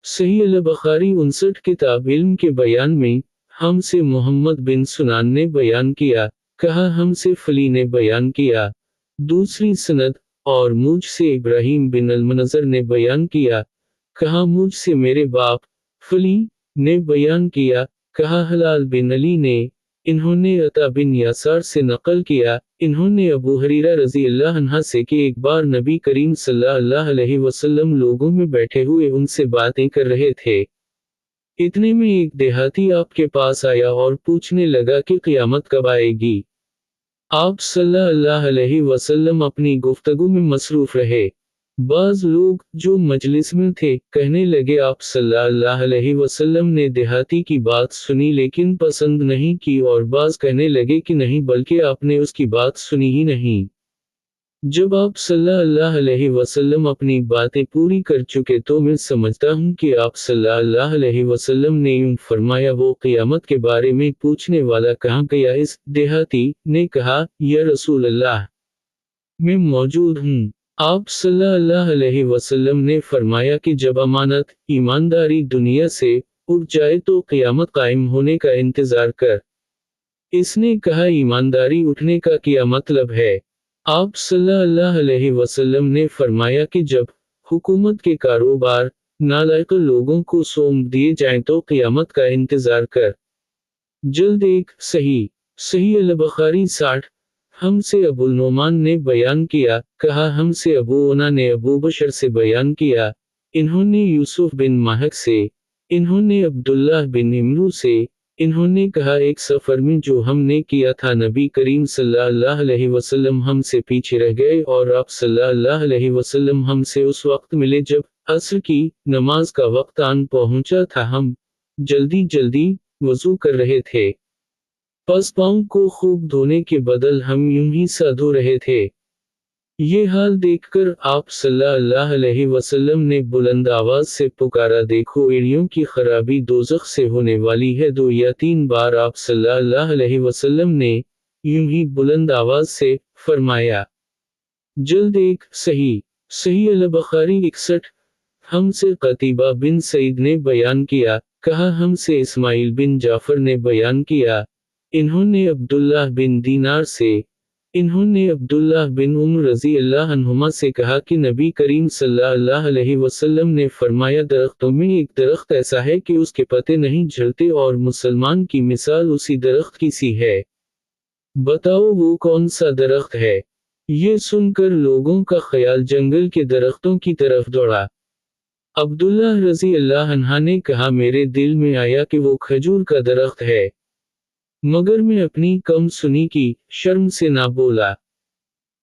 सही अल-बखारी 59 किताब इल्म के बयान में, हमसे मोहम्मद बिन सुनान ने बयान किया, कहा हमसे फली ने बयान किया, दूसरी सनद, और मुझसे इब्राहीम बिन अल-मुनज़्ज़र ने बयान किया, कहा मुझसे मेरे बाप, फली, ने बयान किया, कहा हलाल बिन अली ने, इन्होंने अता बिन यासार से नकल किया, इन्होंने अबू हरीरा रज़ी अल्लाह अन्हा से कि एक बार नबी करीम सल्लल्लाहु अलैहि वसल्लम लोगों में बैठे हुए उनसे बातें कर रहे थे। इतने में एक देहाती आपके पास आया और पूछने लगा कि क़यामत कब आएगी। आप सल्लल्लाहु अलैहि वसल्लम अपनी गुफ्तगू में मसरूफ़ रहे। बाज़ लोग, जो मजलिस में थे, कहने लगे आप सल्लल्लाहु अलैहि वसल्लम ने देहाती की बात सुनी लेकिन पसंद नहीं की, और बाज़ कहने लगे कि नहीं बल्कि आपने उसकी बात सुनी ही नहीं। जब आप सल्लल्लाहु अलैहि वसल्लम अपनी बातें पूरी कर चुके तो मैं समझता हूँ कि आप सल्लल्लाहु अलैहि वसल्लम ने यूं फरमाया, वो क़यामत के बारे में पूछने वाला कहाँ गया? इस देहाती ने कहा, या रसूल अल्लाह, मैं मौजूद हूँ। आप सल्लल्लाहु अलैहि वसल्लम ने फरमाया कि जब अमानत, ईमानदारी दुनिया से उठ जाए तो क़यामत कायम होने का इंतज़ार कर। इसने कहा ईमानदारी उठने का क्या मतलब है? आप सल्लल्लाहु अलैहि वसल्लम ने फरमाया कि जब हुकूमत के कारोबार नालायक लोगों को सौंप दिए जाएं तो क़यामत का इंतज़ार कर। जल्द एक सही अल-बखारी 60। हमसे अबुल नोमान ने बयान किया, कहा हमसे अबू उना ने अबू बशर से बयान किया, इन्होंने यूसुफ बिन महक से, इन्होंने अब्दुल्लाह बिन इमरू से, इन्होंने कहा एक सफ़र में जो हमने किया था नबी करीम सल्लल्लाहु अलैहि वसल्लम हमसे पीछे रह गए और आप सल्लल्लाहु अलैहि वसल्लम हमसे उस वक्त मिले जब असर की नमाज का वक्त आन पहुंचा था। हम जल्दी जल्दी वज़ू कर रहे थे। पस पाँव को खूब धोने के बदल हम यूं ही सा धो रहे थे। ये हाल देखकर आप सल्लल्लाहु अलैहि वसल्लम ने बुलंद आवाज से पुकारा, देखो एड़ियों की खराबी दोज़ख से होने वाली है। 2 या 3 बार आप सल्लल्लाहु अलैहि वसल्लम ने यूं ही बुलंद आवाज से फरमाया। जल्द एक सही अल-बखारी 61। हमसे क़तीबा बिन सईद ने बयान किया, कहा हमसे इस्माइल बिन जाफ़र ने बयान किया, इन्होंने अब्दुल्लाह बिन दीनार से, इन्होंने अब्दुल्लाह बिन उम्र रज़ी अल्लाह अन्हुमा से कहा कि नबी करीम सल्लल्लाहु अलैहि वसल्लम ने फरमाया, दरख्तों में एक दरख्त ऐसा है कि उसके पत्ते नहीं झड़ते और मुसलमान की मिसाल उसी दरख्त की सी है। बताओ वो कौन सा दरख्त है? ये सुनकर लोगों का ख्याल जंगल के दरख्तों की तरफ दौड़ा। अब्दुल्लाह रज़ी अल्लाह अन्हा ने कहा, मेरे दिल में आया कि वो खजूर का दरख्त है, मगर मैं अपनी कम सुनी की शर्म से ना बोला।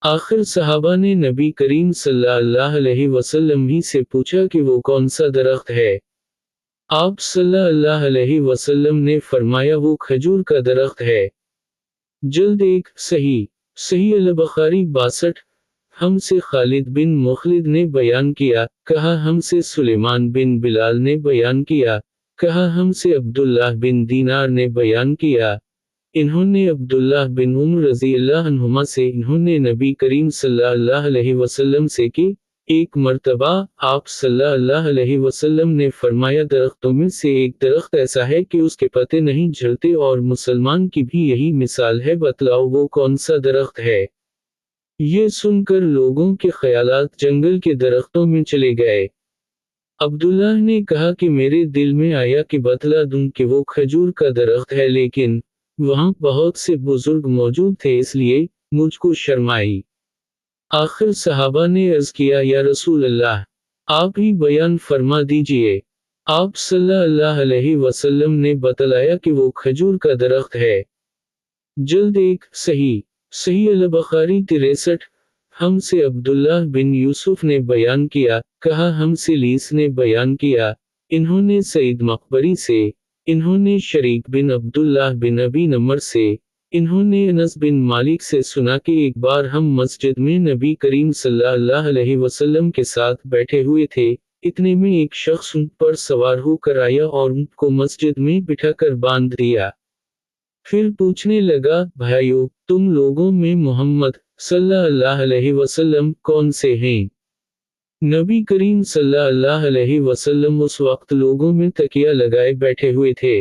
आखिर सहाबा ने नबी करीम सल्लल्लाहु अलैहि वसल्लम ही से पूछा कि वो कौन सा दरख्त है। आप सल्लल्लाहु अलैहि वसल्लम ने फरमाया, वो खजूर का दरख्त है। जल्द एक सही अल-बखारी 62। हमसे खालिद बिन मुखलिद ने बयान किया, कहा हमसे सुलेमान बिन बिलाल ने बयान किया, कहा हमसे अब्दुल्लाह बिन दीनार ने बयान किया, इन्होंने अब्दुल्लाह बिन उम्र रज़ी अल्लाह अन्हुमा से, इन्होंने नबी करीम सल्लल्लाहु अलैहि वसल्लम से कि एक मर्तबा आप सल्लल्लाहु अलैहि वसल्लम ने फरमाया, दरख्तों में से एक दरख्त ऐसा है कि उसके पत्ते नहीं झड़ते और मुसलमान की भी यही मिसाल है, बतलाओ वो कौन सा दरख्त है। ये सुनकर लोगों के ख्यालात जंगल के दरख्तों में चले गए। अब्दुल्लाह ने कहा कि मेरे दिल में आया कि बतला दूं कि वो खजूर का दरख्त है, लेकिन वहाँ बहुत से बुजुर्ग मौजूद थे इसलिए मुझको शर्म आई। आखिर सहाबा ने अर्ज़ किया, या रसूल अल्लाह, आप ही बयान फरमा दीजिए। आप सल्लल्लाहु अलैहि वसल्लम ने बतलाया कि वो खजूर का दरख्त है। जल्द एक सही अल-बखारी 63। हमसे अब्दुल्लाह बिन यूसुफ ने बयान किया, कहा हमसे लीस ने बयान किया, इन्होंने सईद मकबरी से, इन्होंने शरीक बिन अब्दुल्लाह बिन अबी नमर से, इन्होंने अनस बिन मालिक से सुना कि एक बार हम मस्जिद में नबी करीम सल्लल्लाहु अलैहि वसल्लम के साथ बैठे हुए थे, इतने में एक शख्स ऊंट पर सवार होकर आया और ऊंट को मस्जिद में बिठाकर बांध दिया। फिर पूछने लगा, भाइयों, तुम लोगों में मोहम्मद सल्लल्लाहु अलैहि वसल्लम कौन से हैं? नबी करीम सल्लल्लाहु अलैहि वसल्लम उस वक्त लोगों में तकिया लगाए बैठे हुए थे।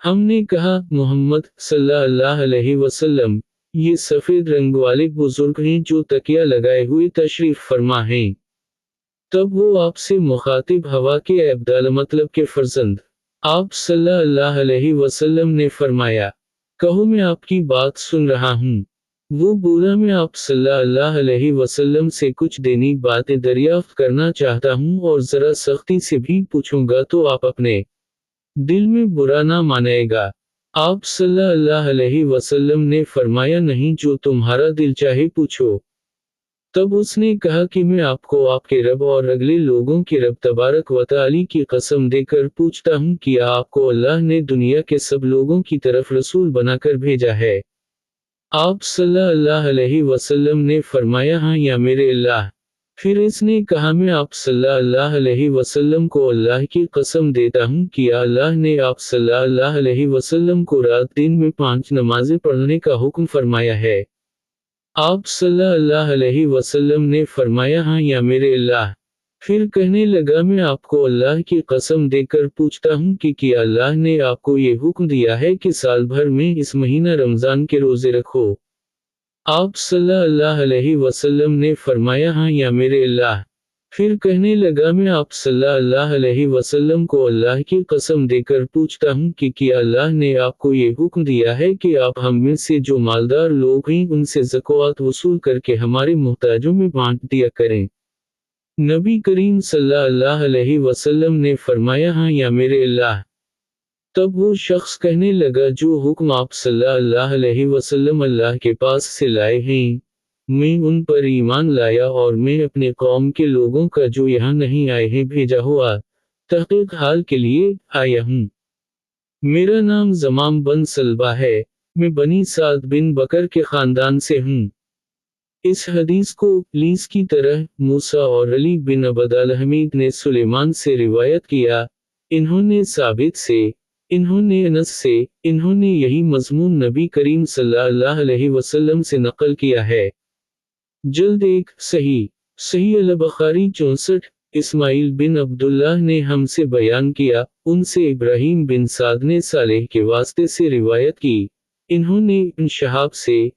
हमने कहा, मोहम्मद सल्लल्लाहु अलैहि वसल्लम, ये सफेद रंग वाले बुजुर्ग हैं जो तकिया लगाए हुए तशरीफ फरमा हैं। तब वो आपसे मुखातिब हवा के अब्दाल मतलब के फर्जंद आप सल्लल्लाहु अलैहि वसल्लम ने फरमाया, कहो मैं आपकी बात सुन रहा हूँ। वो बोला, मैं आप सल्लल्लाहु अलैहि वसल्लम से कुछ देनी बातें दरियाफ्त करना चाहता हूँ और जरा सख्ती से भी पूछूंगा तो आप अपने दिल में बुरा ना मानेगा। आप सल्लल्लाहु अलैहि वसल्लम ने फरमाया, नहीं, जो तुम्हारा दिल चाहे पूछो। तब उसने कहा कि मैं आपको आपके रब और अगले लोगों के रब तबारक व तआला की कसम देकर पूछता हूँ कि आपको अल्लाह ने दुनिया के सब लोगों की तरफ रसूल बनाकर भेजा है। आप सल्लल्लाहु अलैहि वसल्लम ने फरमाया, हाँ या मेरे अल्लाह। फिर इसने कहा, मैं आप सल्लल्लाहु अलैहि वसल्लम को अल्लाह की कसम देता हूँ कि अल्लाह ने आप सल्लल्लाहु अलैहि वसल्लम को रात दिन में 5 नमाजें पढ़ने का हुक्म फरमाया है। आप सल्लल्लाहु अलैहि वसल्लम ने फरमाया, हाँ या मेरे अल्लाह। फिर कहने लगा, मैं आपको अल्लाह की कसम देकर पूछता हूँ कि अल्लाह ने आपको ये हुक्म दिया है कि साल भर में इस महीना रमज़ान के रोज़े रखो। आप सल्लल्लाहु अलैहि वसल्लम ने फरमाया, हाँ या मेरे अल्लाह। फिर कहने लगा, मैं आप सल्लल्लाहु अलैहि वसल्लम को अल्लाह की कसम देकर पूछता हूँ कि अल्लाह ने आपको ये हुक्म दिया है कि आप हम में से जो मालदार लोग हैं उनसे ज़कात वसूल करके हमारे मोहताजों में बांट दिया करें। नबी करीम सल्लल्लाहु अलैहि वसल्लम ने फरमाया, हाँ या मेरे अल्लाह। तब वो शख्स कहने लगा, जो हुक्म आप सल्लल्लाहु अलैहि वसल्लम अल्लाह के पास से लाए हैं, मैं उन पर ईमान लाया और मैं अपने कौम के लोगों का जो यहाँ नहीं आए हैं भेजा हुआ तहकीक हाल के लिए आया हूँ। मेरा नाम ज़माम बन सलबा है, मैं बनी साद बिन बकर के ख़ानदान से हूँ। इस हदीस को लीस की तरह मूसा और अली बिन अबद अल हमीद ने सुलेमान से रिवायत किया, इन्होंने साबित से, इन्होंने अनस से, इन्होंने यही मज़मून नबी करीम सल्लल्लाहु अलैहि वसल्लम से नकल किया है। जल्द एक सही अल-बुखारी 64। इस्माइल बिन अब्दुल्लाह ने हमसे बयान किया, उनसे इब्राहीम बिन साद ने सालेह के वास्ते से रिवायत की, इन्होंने इब्न शहाब से,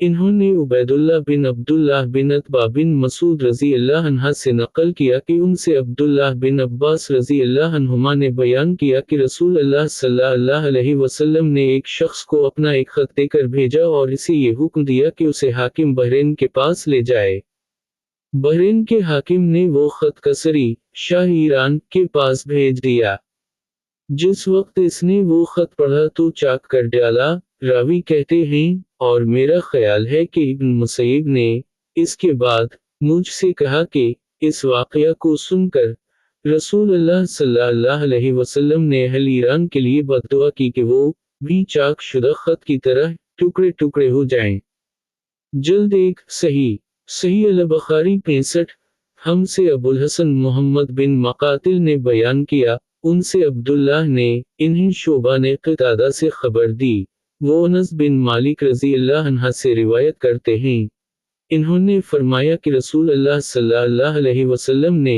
इन्होंने उबैदुल्लाह बिन अब्दुल्लाह बिन अतबा बिन मसूद रज़ी अल्लाह अन्हा से नकल किया कि उनसे अब्दुल्लाह बिन अब्बास रज़ी अल्लाह अन्हुमा ने बयान किया कि रसूल अल्लाह सल्लल्लाहु अलैहि वसल्लम ने एक शख्स को अपना एक खत देकर भेजा और इसे ये हुक्म दिया कि उसे हाकिम बहरीन के पास ले जाए। बहरीन के हाकिम ने वो खत कसरी शाह ईरान के पास भेज दिया। जिस वक्त इसने वो खत पढ़ा तो चाक कर डाला। रावी कहते हैं, और मेरा ख्याल है कि इब्न मुसैयब ने इसके बाद मुझसे कहा कि इस वाक़या को सुनकर रसूल अल्लाह सल्लल्लाहु अलैहि वसल्लम ने अहल ईरान के लिए बद्दुआ की कि वो भी चाक शुदा खत की तरह टुकड़े टुकड़े हो जाएं। जल्द एक सही अल-बुखारी 65। हमसे अबुल हसन मोहम्मद बिन मकातिल ने बयान किया, उनसे अब्दुल्लाह ने, इन्हें शोबा ने क़तादा से खबर दी, वो अनस बिन मालिक रज़ी अल्लाह अन्हा से रिवायत करते हैं, इन्होंने फरमाया कि रसूल अल्लाह सल्लल्लाहु अलैहि वसल्लम ने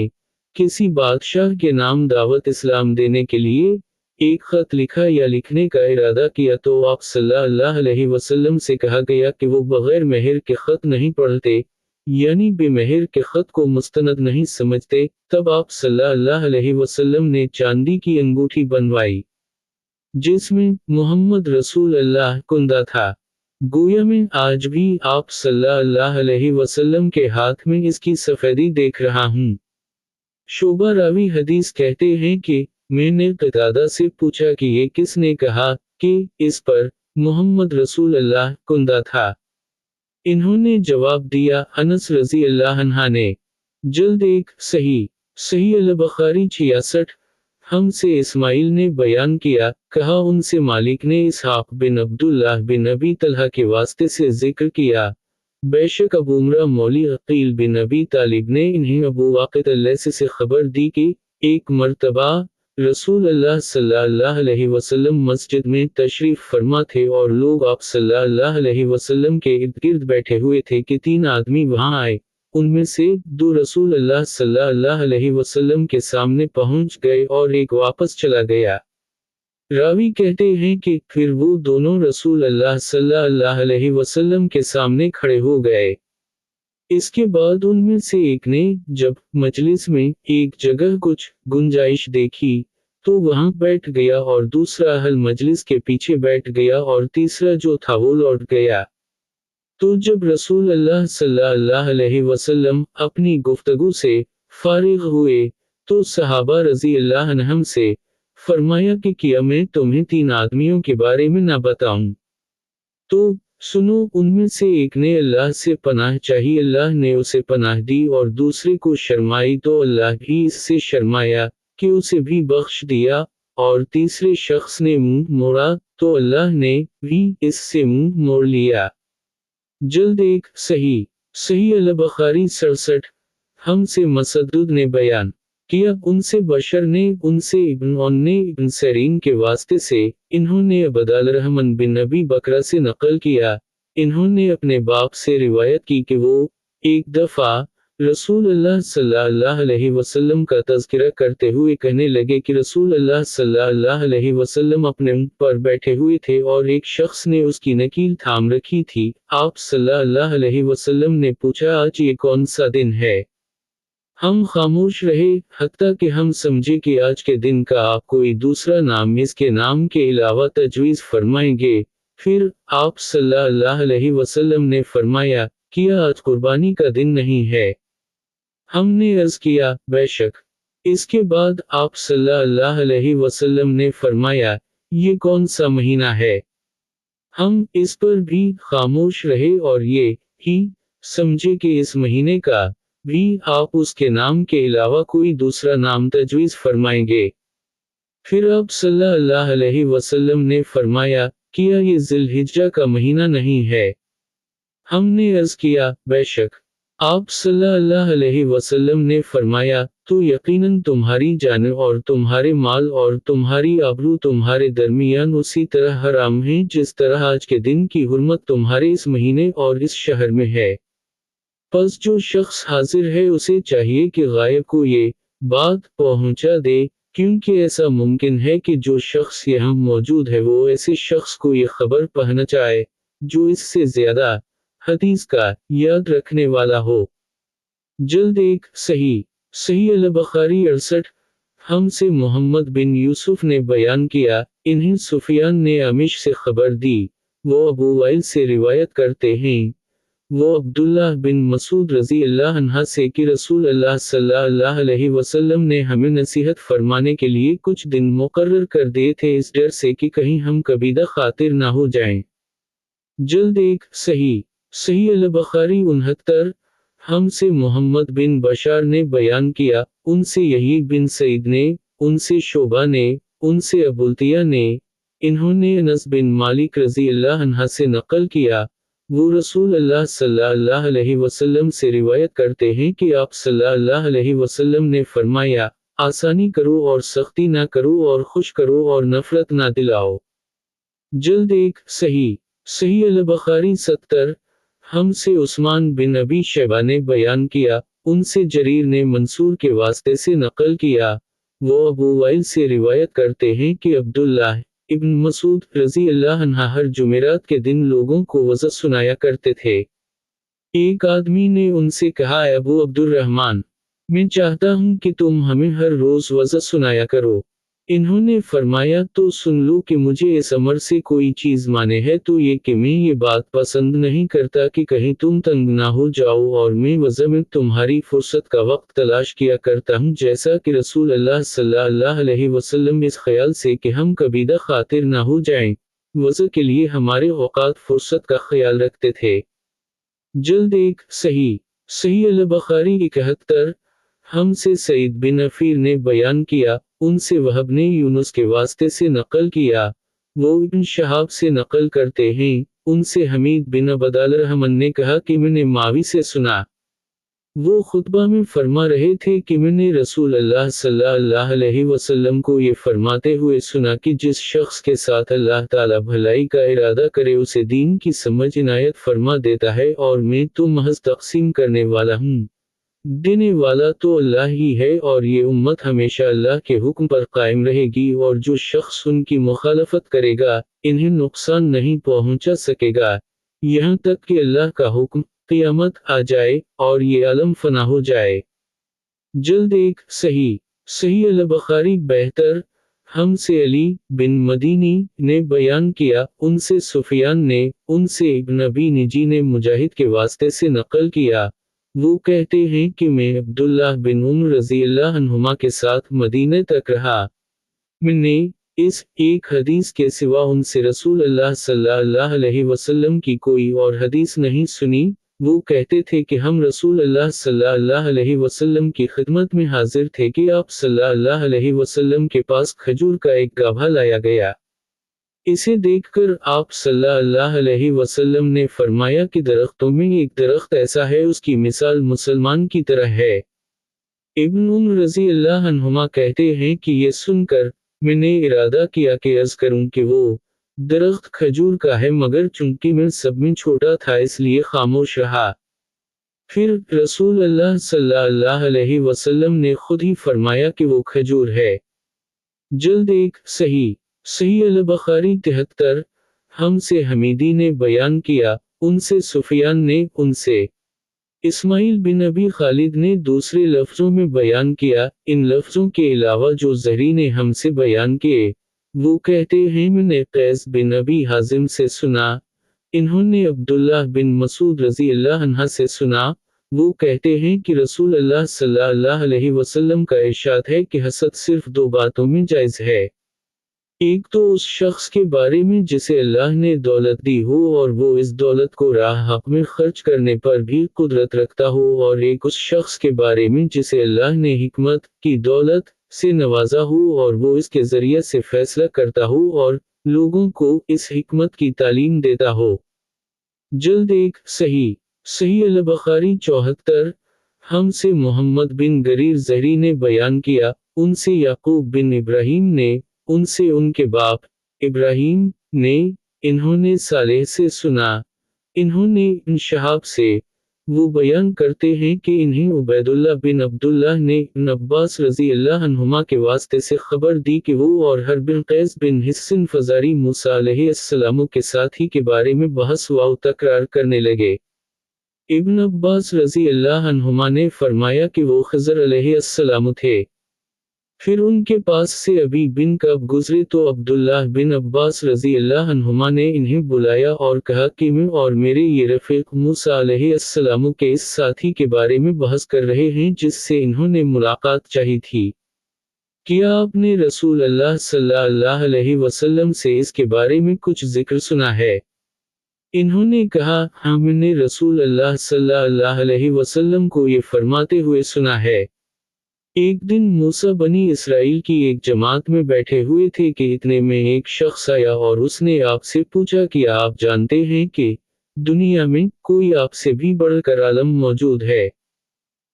किसी बादशाह के नाम दावत इस्लाम देने के लिए एक खत लिखा या लिखने का इरादा किया तो आप सल्लल्लाहु अलैहि वसल्लम से कहा गया कि वो बगैर मेहर के खत नहीं पढ़ते, यानी बेमेहर के खत को मुस्तनद नहीं समझते। तब आप सल्लल्लाहु अलैहि वसल्लम ने चांदी की अंगूठी बनवाई जिसमें मोहम्मद रसूल अल्लाह कुंदा था। गोया में आज भी आप सल्लल्लाहु अलैहि वसल्लम के हाथ में इसकी सफेदी देख रहा हूँ। शोबा रावी हदीस कहते हैं कि मैंने क़तादा से पूछा कि ये किसने कहा कि इस पर मोहम्मद रसूल अल्लाह कुंदा था। इन्होंने जवाब दिया, अनस रज़ी अल्लाह अन्हा ने। जल्द एक सही अल-बुखारी 66। हमसे इस्माइल ने बयान किया, कहा उनसे मालिक ने इसहाक़ बिन अब्दुल्लाह बिन अबी तलहा के वास्ते से जिक्र किया, बेशक अबू उमरा मौली अक़ील बिन अबी तालिब ने इन्हें अबू वाक़िद अल-लैसी से खबर दी कि एक मर्तबा रसूल अल्लाह सल्लल्लाहु अलैहि वसल्लम मस्जिद में तशरीफ़ फरमा थे और लोग आप सल्लल्लाहु अलैहि वसल्लम के इर्द गिर्द बैठे हुए थे कि 3 आदमी वहां आए। उनमें से 2 रसूल अल्लाह सल्लल्लाहु अलैहि वसल्लम के सामने पहुंच गए और एक वापस चला गया। रावी कहते हैं कि फिर वो दोनों रसूल अल्लाह सल्लल्लाहु अलैहि वसल्लम के सामने खड़े हो गए। इसके बाद उनमें से एक ने, जब मजलिस में एक जगह कुछ गुंजाइश देखी, तो वहां बैठ गया और दूसरा अहल मजलिस के पीछे बैठ गया और तीसरा जो था वो लौट गया। तो जब रसूल अल्लाह सल्लल्लाहु अलैहि वसल्लम अपनी गुफ्तगू से फारिग हुए, तो सहाबा रज़ी अल्लाह अन्हुम से फरमाया कि क्या मैं तुम्हें 3 आदमियों के बारे में ना बताऊं? तो सुनो, उनमें से एक ने अल्लाह से पनाह चाही, अल्लाह ने उसे पनाह दी, और दूसरे को शर्माई तो अल्लाह भी इससे शर्माया कि उसे भी बख्श दिया, और तीसरे शख्स ने मुंह मोड़ा तो अल्लाह ने भी इससे मुंह मोड़ लिया। जल्द एक सही अल-बुखारी 67। हमसे मसद्दुद ने बयान किया, उनसे बशर ने, उनसे इब्न औन ने इब्न सरीन के वास्ते से, इन्होंने अब्दुर्रहमान बिन अबी बकरा से नकल किया, इन्होंने अपने बाप से रिवायत की कि वो एक दफ़ा रसूल अल्लाह सल्लल्लाहु अलैहि वसल्लम का तज़किरा करते हुए कहने लगे कि रसूल अल्लाह सल्लल्लाहु अलैहि वसल्लम अपने ऊँट पर बैठे हुए थे और एक शख्स ने उसकी नकील थाम रखी थी। आप सल्लल्लाहु अलैहि वसल्लम ने पूछा, आज ये कौन सा दिन है? हम खामोश रहे, हत्ता कि हम समझे कि आज के दिन का आप कोई दूसरा नाम इसके नाम के अलावा तजवीज़ फरमाएंगे। फिर आप सल्लल्लाहु अलैहि वसल्लम ने फरमाया, क्या आज कुर्बानी का दिन नहीं है? हमने अर्ज़ किया, बेशक। इसके बाद आप सल्लल्लाहु अलैहि वसल्लम ने फरमाया, ये कौन सा महीना है? हम इस पर भी खामोश रहे और ये ही समझे कि इस महीने का भी आप उसके नाम के अलावा कोई दूसरा नाम तजवीज़ फरमाएंगे। फिर आप सल्लल्लाहु अलैहि वसल्लम ने फरमाया, क्या ये ज़िलहिज्जा का महीना नहीं है? हमने अर्ज़ किया, बेशक। आप सल्लल्लाहु अलैहि वसल्लम ने फरमाया, तो यकीनन तुम्हारी जान और तुम्हारे माल और तुम्हारी आबरू तुम्हारे दरमियान उसी तरह हराम हैं जिस तरह आज के दिन की हुर्मत तुम्हारे इस महीने और इस शहर में है। बस जो शख्स हाजिर है उसे चाहिए कि गायब को ये बात पहुंचा दे, क्योंकि ऐसा मुमकिन है कि जो शख्स यहाँ मौजूद है वो ऐसे शख्स को ये खबर पहुंचाए जो इससे ज्यादा हदीस का याद रखने वाला हो। जल्द एक सही अल-बुखारी 68। हमसे मोहम्मद बिन यूसुफ ने बयान किया, इन्हें सुफियान ने अमिश से खबर दी, वो अबू वाइल से रिवायत करते हैं, वो अब्दुल्लाह बिन मसूद रज़ी अल्लाह अन्हा से कि रसूल अल्लाह सल्लल्लाहु अलैहि वसल्लम ने हमें नसीहत फरमाने के लिए कुछ दिन मुकर्रर कर दिए थे इस डर से कि कहीं हम कबीदा खातिर ना हो जाएं। जल्द एक सही अल-बुखारी 69। हमसे मोहम्मद बिन बशार ने बयान किया, उनसे यही बिन सईद ने, उनसे शोबा ने, उनसे अबुलतिया ने, इन्होंने अनस बिन मालिक रज़ी अल्लाह अन्हा से नकल किया, वो रसूल अल्लाह सल्लल्लाहु अलैहि वसल्लम से रिवायत करते हैं कि आप सल्लल्लाहु अलैहि वसल्लम ने फरमाया, आसानी करो और सख्ती ना करो और खुश करो और नफरत ना दिलाओ। जल्द एक सही अल-बुखारी 70। हमसे उस्मान बिन अबी शैबा ने बयान किया, उनसे जरीर ने मंसूर के वास्ते से नकल किया, वो अबू वाइल से रिवायत करते हैं कि अब्दुल्लाह इब्न मसूद रज़ी अल्लाह अन्हा हर जुमेरात के दिन लोगों को वज़ सुनाया करते थे। एक आदमी ने उनसे कहा, अबू अब्दुर्रहमान, मैं चाहता हूँ कि तुम हमें हर रोज़ वज़ सुनाया करो। इन्होंने फरमाया, तो सुन लो कि मुझे इस अमर से कोई चीज़ माने है तो ये कि मैं ये बात पसंद नहीं करता कि कहीं तुम तंग ना हो जाओ, और मैं वज़ में तुम्हारी फुर्सत का वक्त तलाश किया करता हूँ जैसा कि रसूल अल्लाह सल्लल्लाहु अलैहि वसल्लम इस ख्याल से कि हम कबीदा खातिर ना हो जाएं, वज़ के लिए हमारे औकात फुर्सत का ख्याल रखते थे। जल्द एक सही अल-बुखारी 71। हमसे सईद बिन अफीर ने बयान किया, उनसे वहब ने यूनुस के वास्ते से नकल किया, वो इब्न शहाब से नकल करते हैं, उनसे हमीद बिन अब्दुर्रहमान ने कहा कि मैंने मावी से सुना, وہ خطبہ میں فرما رہے تھے کہ میں نے رسول اللہ صلی اللہ علیہ وسلم کو یہ فرماتے ہوئے سنا کہ جس شخص کے ساتھ اللہ تعالیٰ بھلائی کا ارادہ کرے اسے دین کی سمجھ عنایت فرما دیتا ہے، اور میں تو محض تقسیم کرنے والا ہوں، دینے والا تو اللہ ہی ہے، اور یہ امت ہمیشہ اللہ کے حکم پر قائم رہے گی، اور جو شخص ان کی مخالفت کرے گا انہیں نقصان نہیں پہنچا سکے گا، یہاں تک کہ اللہ کا حکم قیامت آ جائے اور یہ عالم فنا ہو جائے۔ جلد 1 صحیح البخاری بہتر ہم سے علی بن مدینی نے بیان کیا، ان سے سفیان نے، ان سے ابن ابی نجی نے مجاہد کے واسطے سے نقل کیا، وہ کہتے ہیں کہ میں عبداللہ بن عمر رضی اللہ عنہما کے ساتھ مدینہ تک رہا، میں نے اس ایک حدیث کے سوا ان سے رسول اللہ صلی اللہ علیہ وسلم کی کوئی اور حدیث نہیں سنی، وہ کہتے تھے کہ ہم رسول اللہ صلی اللہ علیہ وسلم کی خدمت میں حاضر تھے کہ آپ صلی اللہ علیہ وسلم کے پاس کھجور کا ایک گابھا لایا گیا، اسے دیکھ کر آپ صلی اللہ علیہ وسلم نے فرمایا کہ درختوں میں ایک درخت ایسا ہے اس کی مثال مسلمان کی طرح ہے۔ ابن عمر رضی اللہ عنہما کہتے ہیں کہ یہ سن کر میں نے ارادہ کیا کہ عرض کروں کہ وہ درخت کھجور کا ہے، مگر چونکہ میں سب میں چھوٹا تھا اس لیے خاموش رہا۔ پھر رسول اللہ صلی اللہ علیہ وسلم نے خود ہی فرمایا کہ وہ کھجور ہے۔ جلد 1 صحیح البخاری 73 ہم سے حمیدی نے بیان کیا، ان سے سفیان نے، ان سے اسماعیل بن ابی خالد نے دوسرے لفظوں میں بیان کیا، ان لفظوں کے علاوہ جو زہری نے ہم سے بیان کیے، وہ کہتے ہیں میں نے قیس بن ابی حازم سے سنا، انہوں نے عبداللہ بن مسعود رضی اللہ عنہ سے سنا، وہ کہتے ہیں کہ رسول اللہ صلی اللہ علیہ وسلم کا ارشاد ہے کہ حسد صرف 2 باتوں میں جائز ہے، ایک تو اس شخص کے بارے میں جسے اللہ نے دولت دی ہو اور وہ اس دولت کو راہ حق میں خرچ کرنے پر بھی قدرت رکھتا ہو، اور ایک اس شخص کے بارے میں جسے اللہ نے حکمت کی دولت سے نوازا ہو اور وہ اس کے ذریعے سے فیصلہ کرتا ہو اور لوگوں کو اس حکمت کی تعلیم دیتا ہو۔ جلد 1 صحیح البخاری 74 ہم سے محمد بن گریر زہری نے بیان کیا، ان سے یعقوب بن ابراہیم نے، ان سے ان کے باپ ابراہیم نے، انہوں نے صالح سے سنا، انہوں نے ابن شہاب سے، وہ بیان کرتے ہیں کہ انہیں عبیداللہ بن عبداللہ نے ابن عباس رضی اللہ عنہما کے واسطے سے خبر دی کہ وہ اور ہر بن قیس بن حسن فزاری موسیٰ علیہ السلام کے ساتھی کے بارے میں بحث و تکرار کرنے لگے۔ ابن عباس رضی اللہ عنہما نے فرمایا کہ وہ خضر علیہ السلام تھے۔ پھر ان کے پاس سے ابی بن کعب گزرے تو عبداللہ بن عباس رضی اللہ عنہما نے انہیں بلایا اور کہا کہ میں اور میرے یہ رفیق موسیٰ علیہ السلام کے اس ساتھی کے بارے میں بحث کر رہے ہیں جس سے انہوں نے ملاقات چاہی تھی، کیا آپ نے رسول اللہ صلی اللہ علیہ وسلم سے اس کے بارے میں کچھ ذکر سنا ہے؟ انہوں نے کہا، ہاں میں نے رسول اللہ صلی اللہ علیہ وسلم کو یہ فرماتے ہوئے سنا ہے۔ ایک دن موسیٰ بنی اسرائیل کی ایک جماعت میں بیٹھے ہوئے تھے کہ اتنے میں ایک شخص آیا اور اس نے آپ سے پوچھا کہ آپ جانتے ہیں کہ دنیا میں کوئی آپ سے بھی بڑھ کر عالم موجود ہے؟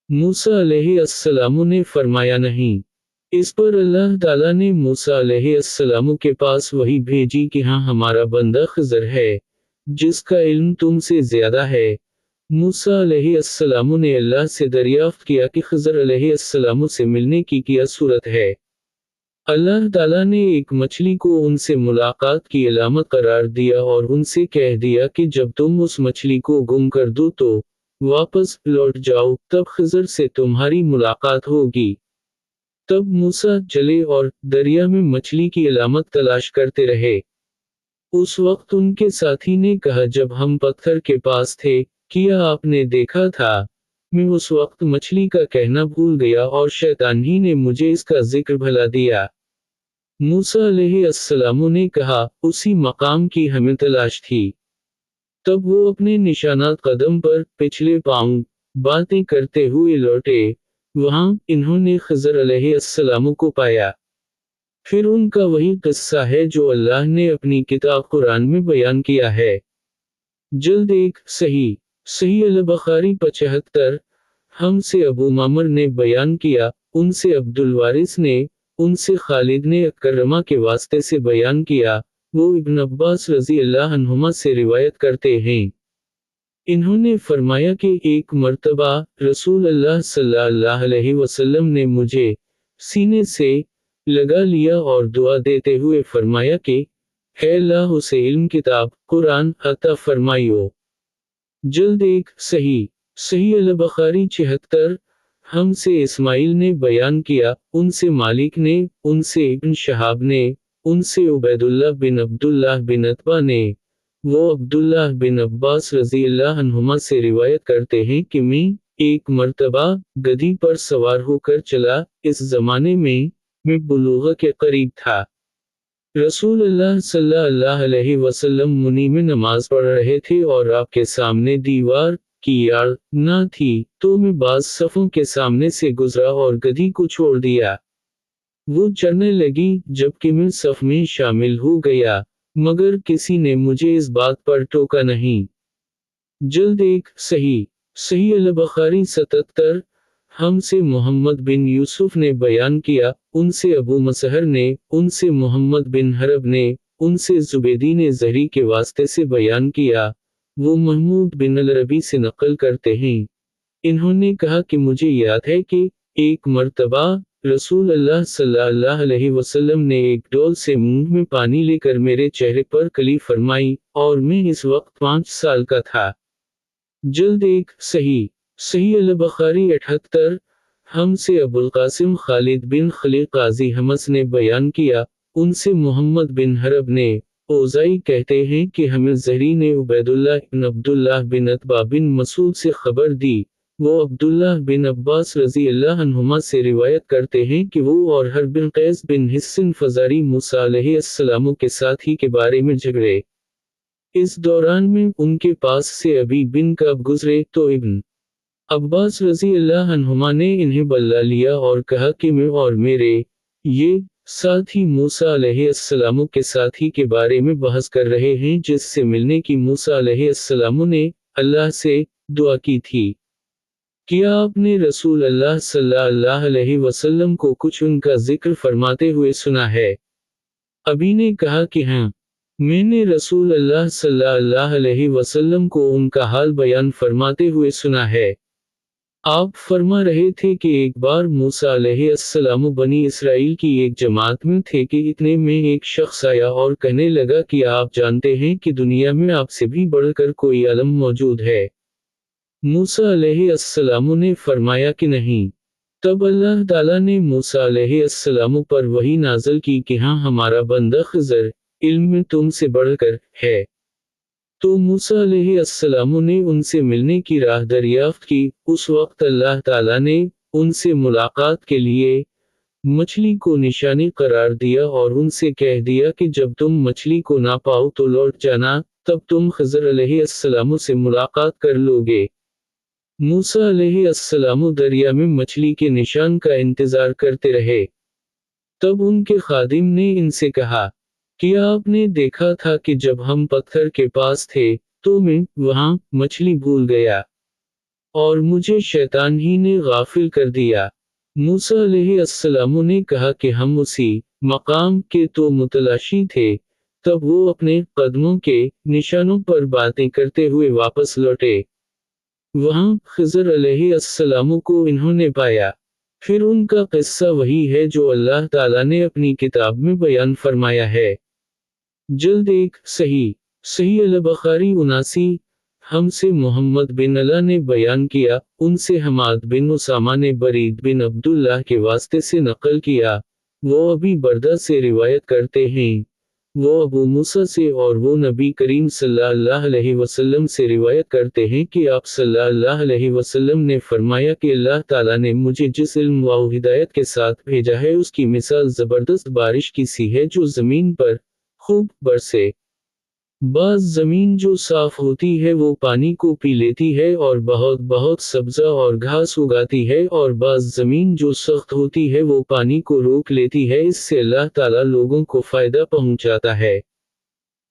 موسیٰ علیہ السلام نے فرمایا نہیں۔ اس پر اللہ تعالیٰ نے موسیٰ علیہ السلام کے پاس وحی بھیجی کہ ہاں ہمارا بندہ خضر ہے جس کا علم تم سے زیادہ ہے۔ موسیٰ علیہ السلام نے اللہ سے دریافت کیا کہ خضر علیہ السلام سے ملنے کی کیا صورت ہے؟ اللہ تعالیٰ نے ایک مچھلی کو ان سے ملاقات کی علامت قرار دیا اور ان سے کہہ دیا کہ جب تم اس مچھلی کو گم کر دو تو واپس لوٹ جاؤ، تب خضر سے تمہاری ملاقات ہوگی۔ تب موسیٰ چلے اور دریا میں مچھلی کی علامت تلاش کرتے رہے۔ اس وقت ان کے ساتھی نے کہا، جب ہم پتھر کے پاس تھے کیا آپ نے دیکھا تھا؟ میں اس وقت مچھلی کا کہنا بھول گیا اور شیطان ہی نے مجھے اس کا ذکر بھلا دیا۔ موسیٰ علیہ السلام نے کہا، اسی مقام کی ہمیں تلاش تھی۔ تب وہ اپنے نشانات قدم پر پچھلے پاؤں باتیں کرتے ہوئے لوٹے، وہاں انہوں نے خضر علیہ السلام کو پایا۔ پھر ان کا وہی قصہ ہے جو اللہ نے اپنی کتاب قرآن میں بیان کیا ہے۔ جلد 1 صحیح البخاری 75 हमसे अबू मामर ने बयान किया, उनसे अब्दुल वारिस ने, उनसे खालिद ने अकरमा के वास्ते से बयान किया, वो इब्न अब्बास रज़ी अल्लाह अन्हुमा से रिवायत करते हैं। इन्होंने फरमाया कि एक मर्तबा रसूल अल्लाह सल्लल्लाहु अलैहि वसल्लम ने मुझे सीने से लगा लिया और दुआ देते हुए फरमाया कि है अल्लाह उसे इल्म किताब कुरान अता फरमाइयो। जल्द एक सही सही अल बुखारी 76। हमसे इस्माइल ने बयान किया, उनसे मालिक ने, उनसे इब्न शहाब ने, उनसे उबैदुल्लाह बिन अब्दुल्लाह बिन अतबा ने, वो अब्दुल्लाह बिन अब्बास रज़ी अल्लाह अन्हुमा से रिवायत करते हैं कि मैं एक मर्तबा गधी पर सवार होकर चला, इस ज़माने में मैं बुलूग के करीब था। रसूल अल्लाह सल्लल्लाहु अलैहि वसल्लम मुनी में नमाज पढ़ रहे थे और आपके सामने दीवार की आड़ न थी, तो मैं बाज़ सफ़ों के सामने से गुजरा और गधी को छोड़ दिया। वो चरने लगी, जबकि मैं सफ़ में शामिल हो गया, मगर किसी ने मुझे इस बात पर टोका नहीं। जल्द एक सही सही अल बुखारी 77। हमसे मोहम्मद बिन यूसुफ ने बयान किया, उनसे अबू मसहर ने, उनसे मोहम्मद बिन हरब ने, उनसे जुबैदी ने ज़हरी के वास्ते से बयान किया, वो महमूद बिन अल-रबी से नकल करते हैं। इन्होंने कहा कि मुझे याद है कि एक मर्तबा रसूल अल्लाह सल्लल्लाहु अलैहि वसल्लम ने एक डोल से मुंह में पानी लेकर मेरे चेहरे पर कली फरमाई, और मैं इस वक्त 5 साल का था। जल्द एक सही सही अल बुखारी 78। हमसे अबुल कासिम खालिद बिन खलील काजी हमस ने बयान किया, उनसे मोहम्मद बिन हरब ने, ओज़ाई कहते हैं कि हमें ज़हरी ने उबैदुल्लाह इब्न अब्दुल्लाह बिन अतबा बिन मसूद से खबर दी, वो अब्दुल्लाह बिन अब्बास रज़ी अल्लाह अन्हुमा से रिवायत करते हैं कि वो और हर बिन कैस बिन हिस्सन फजारी मूसा अलैहिस्सलाम के साथी के बारे में झगड़े। इस दौरान में उनके पास से अबी बिन कब गुजरे तो इब्न अब्बास रज़ी अल्लाह अन्हुमा ने इन्हें बल्ला लिया और कहा कि मैं और मेरे ये साथी मूसा अलैहिस्सलाम के साथी के बारे में बहस कर रहे हैं, जिससे मिलने की मूसा अलैहिस्सलाम ने अल्लाह से दुआ की थी। क्या आपने रसूल अल्लाह सल्लल्लाहु अलैहि वसल्लम को कुछ उनका जिक्र फरमाते हुए सुना है? अबी ने कहा कि हाँ, मैंने रसूल अल्लाह सल्लल्लाहु अलैहि वसल्लम को उनका हाल बयान फरमाते हुए सुना है। आप फरमा रहे थे कि एक बार मूसा अलैहिस्सलाम बनी इसराइल की एक जमात में थे कि इतने में एक शख्स आया और कहने लगा कि आप जानते हैं कि दुनिया में आपसे भी बढ़कर कोई आलम मौजूद है। मूसा अलैहिस्सलाम ने फरमाया कि नहीं। तब अल्लाह ताला ने मूसा अलैहिस्सलाम पर वही नाज़िल की कि हाँ, हमारा बंदा खिज़र इल्म में तुमसे बढ़कर है। तो मूसा अलैहिस्सलाम ने उनसे मिलने की राह दरियाफ्त की। उस वक्त अल्लाह ताला ने उनसे मुलाकात के लिए मछली को निशानी करार दिया और उनसे कह दिया कि जब तुम मछली को ना पाओ तो लौट जाना, तब तुम खिज़र अलैहिस्सलाम से मुलाकात कर लोगे। मूसा अलैहिस्सलाम दरिया में मछली के निशान का इंतजार करते रहे। तब उनके खादिम ने इनसे कहा, क्या आपने देखा था कि जब हम पत्थर के पास थे, तो मैं वहां मछली भूल गया और मुझे शैतान ही ने गाफिल कर दिया। मूसा अलैहिस्सलाम ने कहा कि हम उसी मकाम के तो मुतलाशी थे। तब वो अपने कदमों के निशानों पर बातें करते हुए वापस लौटे। वहां खिज़र अलैहिस्सलाम को इन्होंने पाया। फिर उनका किस्सा वही है जो अल्लाह ताला ने अपनी किताब में बयान फरमाया है। जल्द एक सही सही अल बुखारी 79। हमसे मोहम्मद बिन अला ने बयान किया, उनसे हमाद बिन उसामा ने बरीद बिन अब्दुल्लाह के वास्ते से नकल किया, वो अभी बरदा से रिवायत करते हैं, वो अबू मूसा से और वो नबी करीम सल्लल्लाहु अलैहि वसल्लम से रिवायत करते हैं कि आप सल्लल्लाहु अलैहि वसल्लम ने फरमाया कि अल्लाह ताला ने मुझे जिस इल्म व हिदायत के साथ भेजा है उसकी मिसाल ज़बरदस्त बारिश की सी है जो ज़मीन पर खूब बरसे। बाज़ ज़मीन जो साफ होती है वो पानी को पी लेती है और बहुत बहुत सब्ज़ा और घास उगाती है, और बाज़ ज़मीन जो सख्त होती है वो पानी को रोक लेती है। इससे अल्लाह ताला लोगों को फ़ायदा पहुंचाता है।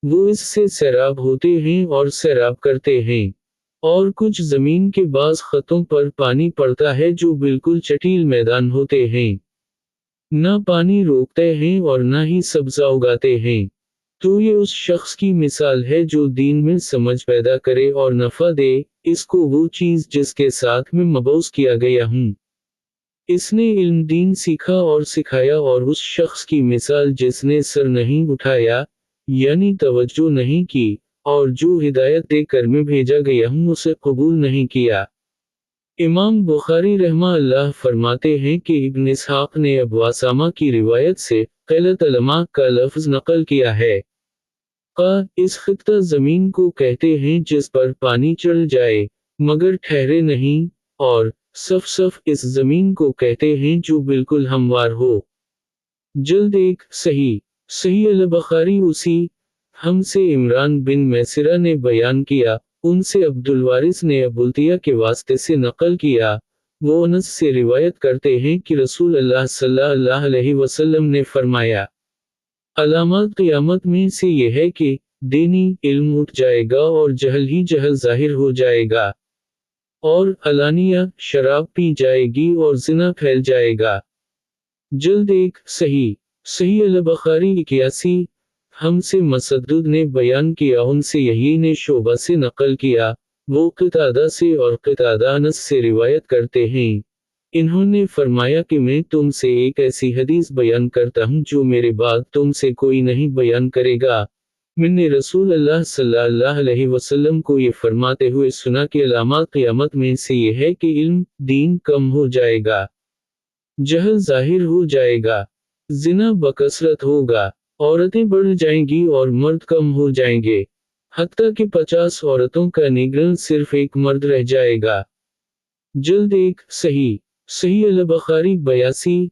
वो इससे सैराब होते हैं और सैराब करते हैं। اور کچھ زمین کے بعض خطوں پر پانی پڑتا ہے جو بالکل چٹیل میدان ہوتے ہیں، نہ پانی روکتے ہیں اور نہ ہی سبزہ اگاتے ہیں۔ تو یہ اس شخص کی مثال ہے جو دین میں سمجھ پیدا کرے اور نفع دے، اس کو وہ چیز جس کے ساتھ میں مبعوث کیا گیا ہوں۔ اس نے علم دین سیکھا اور سکھایا، اور اس شخص کی مثال جس نے سر نہیں اٹھایا، یعنی توجہ نہیں کی، اور جو ہدایت دے کر میں بھیجا گیا ہوں اسے قبول نہیں کیا۔ امام بخاری رحمہ اللہ فرماتے ہیں کہ ابن اسحاق نے ابو اسامہ کی روایت سے قلت علماء کا لفظ نقل کیا ہے۔ اس خطہ زمین کو کہتے ہیں جس پر پانی چڑھ جائے مگر ٹھہرے نہیں، اور صف اس زمین کو کہتے ہیں جو بالکل ہموار ہو۔ جلد 1 صحیح البخاری اسی ہم سے عمران بن میسرہ نے بیان کیا، ان سے عبدالوارث نے ابوالتیہ کے واسطے سے نقل کیا، وہ انس سے روایت کرتے ہیں کہ رسول اللہ صلی اللہ علیہ وسلم نے فرمایا، علامات قیامت میں سے یہ ہے کہ دینی علم اٹھ جائے گا اور جہل ہی جہل ظاہر ہو جائے گا، اور علانیہ شراب پی جائے گی اور زنا پھیل جائے گا۔ جلد 1 صحیح البخاری 81 ہم سے مسدد نے بیان کیا، ان سے یحییٰ نے شعبہ سے نقل کیا، وہ قتادہ سے اور قتادہ انس سے روایت کرتے ہیں، انہوں نے فرمایا کہ میں تم سے ایک ایسی حدیث بیان کرتا ہوں جو میرے بعد تم سے کوئی نہیں بیان کرے گا۔ میں نے رسول اللہ صلی اللہ علیہ وسلم کو یہ فرماتے ہوئے سنا کہ علامات قیامت میں سے یہ ہے کہ علم دین کم ہو جائے گا، جہل ظاہر ہو جائے گا، زنا بکثرت ہوگا، عورتیں بڑھ جائیں گی اور مرد کم ہو جائیں گے، حتیٰ کہ 50 عورتوں کا نگران صرف ایک مرد رہ جائے گا۔ جلد 1 صحیح البخاری 82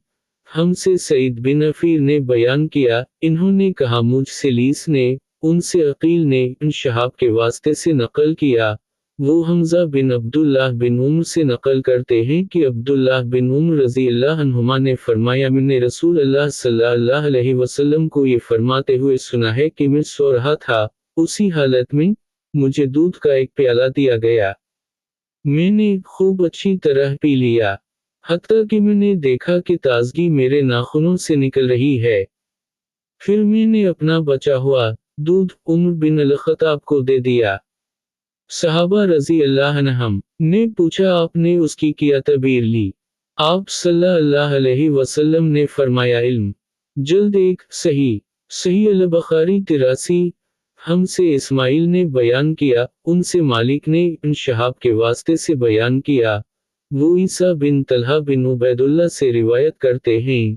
ہم سے سعید بن عفیر نے بیان کیا، انہوں نے کہا مجھ سے لیس نے، ان سے عقیل نے ابن شہاب کے واسطے سے نقل کیا، وہ حمزہ بن عبداللہ بن عمر سے نقل کرتے ہیں کہ عبداللہ بن عمر رضی اللہ عنہما نے فرمایا میں نے رسول اللہ صلی اللہ علیہ وسلم کو یہ فرماتے ہوئے سنا ہے کہ میں سو رہا تھا، اسی حالت میں مجھے دودھ کا ایک پیالہ دیا گیا، میں نے خوب اچھی طرح پی لیا، حتیٰ کہ میں نے دیکھا کہ تازگی میرے ناخنوں سے نکل رہی ہے، پھر میں نے اپنا بچا ہوا دودھ عمر بن الخطاب کو دے دیا۔ صحابہ رضی اللہ عنہم نے پوچھا آپ نے اس کی کیا تعبیر لی؟ آپ صلی اللہ علیہ وسلم نے فرمایا علم۔ جلد 1 صحیح البخاری 83 ہم سے اسماعیل نے بیان کیا، ان سے مالک نے ابن شہاب کے واسطے سے بیان کیا، وہ عیسیٰ بن طلحہ بن عبید اللہ سے روایت کرتے ہیں،